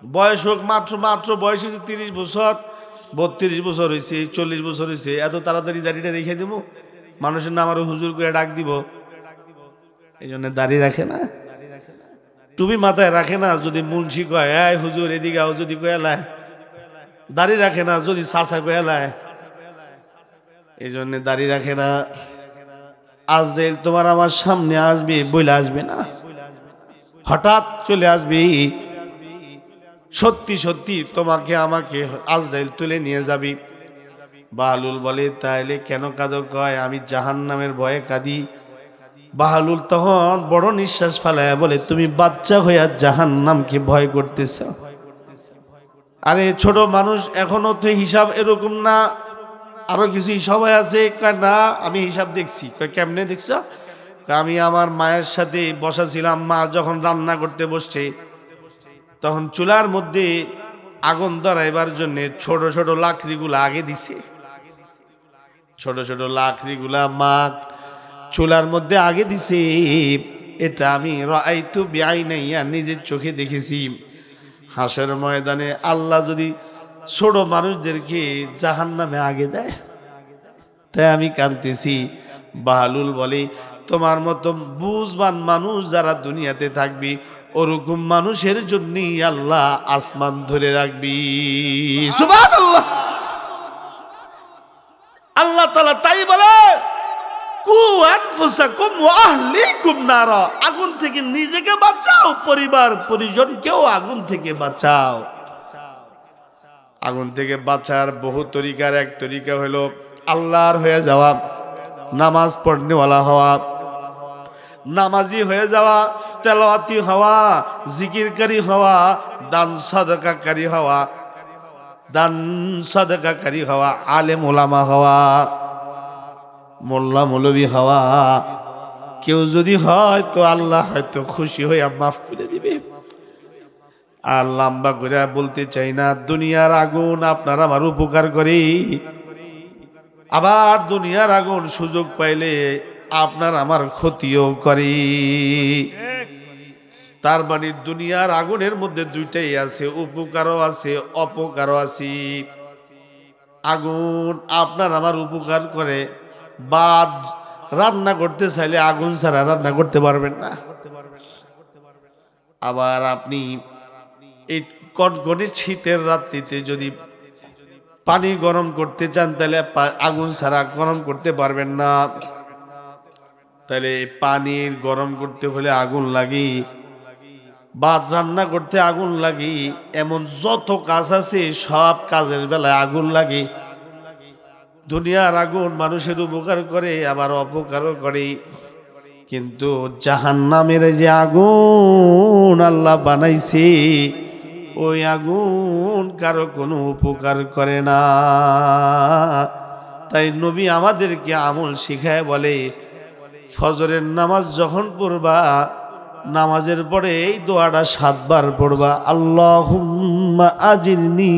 বয়স হোক, মাত্র বয়স হয়েছে 30 বছর, 32 বছর হয়েছে, 40 বছর হয়েছে, এত তাড়াতাড়ি দাড়িটা রেখে দেবো? মানুষের নাম আরো হুজুর করে ডাক দিব, এই জন্য দাড়ি রাখে না, টুপি মাথায় রাখে না। যদি মুন্সি কয় এই হুজুর এদিকে আও, যদি কয়ালায় দাড়ি রাখে না, যদি চাচা কয়ালায়, এই জন্য দাড়ি রাখে না। আজরাইল তোমার আমার সামনে আসবে, বইলে আসবে না, হঠাৎ চলে আসবে। সত্যি সত্যি তোমাকে আমাকে আজরাইল তুলে নিয়ে যাবি। বাহালুল বলে, তাইলে কেন কাঁদো? কয়, আমি জাহান্নামের ভয়ে কাঁদি। বাহালুল তখন বড় নিঃশ্বাস ফেলায় বলে, তুমি বাচ্চা হইয়া জাহান্নামকে ভয় করতেছ? আরে ছোট মানুষ, এখনো তো হিসাব এরকম না, আরো কিছু হিসাব আছে। কয় না, আমি হিসাব দেখছি। কয় কেমনে দেখছ? আমি আমার মায়ের সাথে বসা ছিলাম, মা যখন রান্না করতে বসছে তখন চুলার মধ্যে আগুন ধরাইবার জন্য ছোট ছোট লাকড়িগুলা আগে দিছে। ছোট ছোট লাকড়িগুলা মা চুলার মধ্যে আগে দিছে। এটা আমি রাআইতু বিআইনাইয়া, নিজের চোখে দেখেছি। হাসরের ময়দানে আল্লাহ যদি ছোট মানুষদেরকে জাহান্নামে আগে দেয়, তাই আমি কাঁদতেছি। বাহালুল বলে, তোমার মতো বুঝবান মানুষ যারা দুনিয়াতে থাকবি, ওরকম মানুষের জন্যই আল্লাহ আসমান ধরে রাখবি। সুবহানাল্লাহ। আল্লাহ তাআলা তাই বলে, কু আনফুসাকুম ওয়া আহলিকুম নারা, আগুন থেকে নিজেকে বাঁচাও, পরিবার পরিজনকেও আগুন থেকে বাঁচাও। আগুন থেকে বাঁচার বহু তরিকার এক তরিকা হলো আল্লাহর হয়ে যাওয়া, নামাজ পড়নেওয়ালা হওয়া, নামাজি হয়ে যাওয়া, তেলাওয়াতি হওয়া, জিকিরকারী হওয়া, দান সাদাকাকারী হওয়া, দান সাদাকাকারী হওয়া, আলেম ওলামা হওয়া, মোল্লা মৌলবী হওয়া। কেউ যদি হয় তো আল্লাহ হয়তো খুশি হইয়া মাফ করে দিবে। আর লম্বা করে বলতে চাই না, দুনিয়ার আগুন আপনার আমার উপকার করে, আবার দুনিয়ার আগুন সুযোগ পাইলে আপনার আমার ক্ষতিও করে। তার মানে দুনিয়ার আগুনের মধ্যে দুইটাই আছে, উপকারও আছে অপকারও আছে। আগুন আপনার আমার উপকার করে, বা রান্না করতে চাইলে আগুন ছাড়া রান্না করতে পারবেন না। আবার আপনি এই কনকনে শীতের রাত্রিতে যদি পানি গরম করতে চান, তাহলে আগুন ছাড়া গরম করতে পারবেন না। তাহলে পানির গরম করতে হলে আগুন লাগে, ভাত রান্না করতে আগুন লাগে, এমন যত কাজ আছে সব কাজের বেলায় আগুন লাগে। দুনিয়ার আগুন মানুষের উপকার করে, আবার অপকারও করে। কিন্তু জাহান্নামের যে আগুন আল্লাহ বানাইছে, ওই আগুন কারো কোনো উপকার করে না। তাই নবী আমাদেরকে আমল শিখায় বলে, ফজরের নামাজ যখন পড়বা, নামাজের পরে এই দোয়াটা 7 বার পড়বা, আল্লাহুম্মা আজিরনি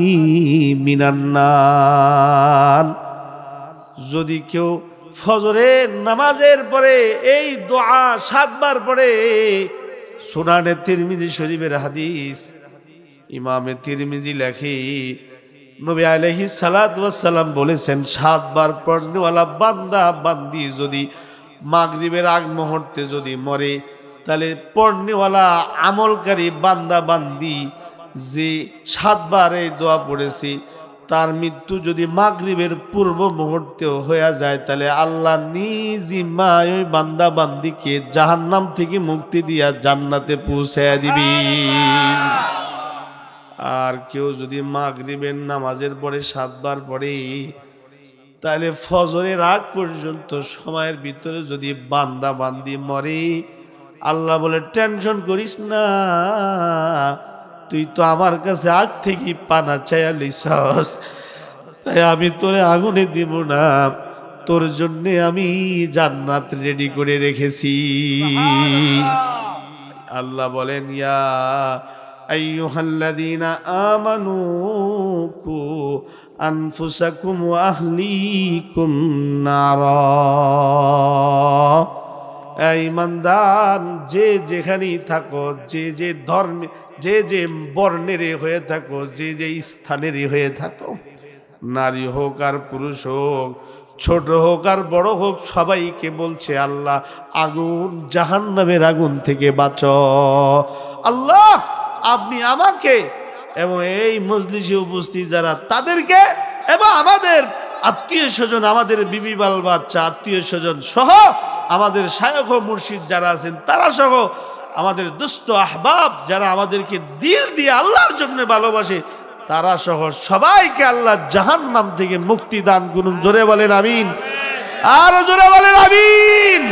মিনান নার। যদি কেউ ফজরের নামাজের পরে এই দোয়া 7 বার পড়ে, সুনানে তিরমিজি শরীফের হাদিস, ইমামে তিরমিজি লেখে, নবী আলাইহিস সালাতু ওয়াস সালাম বলেছেন, 7 বার পড়নেওয়ালা বান্দা বান্দি যদি মাগরিবের আগ মুহূর্তে যদি মরে, তাহলে পড়নেওয়ালা আমলকারী বান্দা বান্দি যে 7 বার এই দোয়া পড়েছে, তার মৃত্যু যদি মাগরিবের পূর্ব মুহূর্তেও হয়ে যায়, তাহলে আল্লাহ নিজে ওই বান্দা বান্দিকে জাহান্নাম থেকে মুক্তি দিয়া জান্নাতে পৌঁছায়া দিবি। আর কেউ যদি মাগরিবের নামাজের পরে 7 বার পড়ে, তাহলে ফজরের আগ পর্যন্ত সময়ের ভিতরে যদি বান্দা বান্দি মরে, আল্লাহ বলে, টেনশন করিস না, তুই তো আমার কাছে আগ থেকে পানা চাইয়া লিছস, তাই আমি তোরে আগুনে দিব না, তোর জন্যে আমি জান্নাত রেডি করে রেখেছি। আল্লাহ বলেন, ইয়া আইয়ুহাল্লাযীনা আমানু কু আনফুসাকুম ওয়া আহলিকুম নারা। এই ইমানদার, যে যেখানেই থাকো, যে যে ধর্মে, যে যে বর্ণের হয়ে থাকো, যে যে স্থানের হয়ে থাকো, নারী হোক আর পুরুষ হোক, ছোট হোক আর বড় হোক, সবাইকে বলছে আল্লাহ, আগুন, জাহান্নামের আগুন থেকে বাঁচো। আল্লাহ, আপনি আমাকে এবং এই মজলিসে উপস্থিত যারা, তাদেরকে এবং আমাদের আত্মীয় স্বজন, আমাদের বিবি বাল বাচ্চা আত্মীয় স্বজন সহ, আমাদের শায়খ ও মুর্শিদ যারা আছেন তারা সহ, আমাদের দুস্থ আহবাব যারা আমাদেরকে দিল দিয়ে আল্লাহর জন্য ভালোবাসে, তারা সহ সবাইকে আল্লাহ জাহান্নাম থেকে মুক্তি দান করুন। জোরে বলেন আমিন, আরো জোরে বলেন আমিন।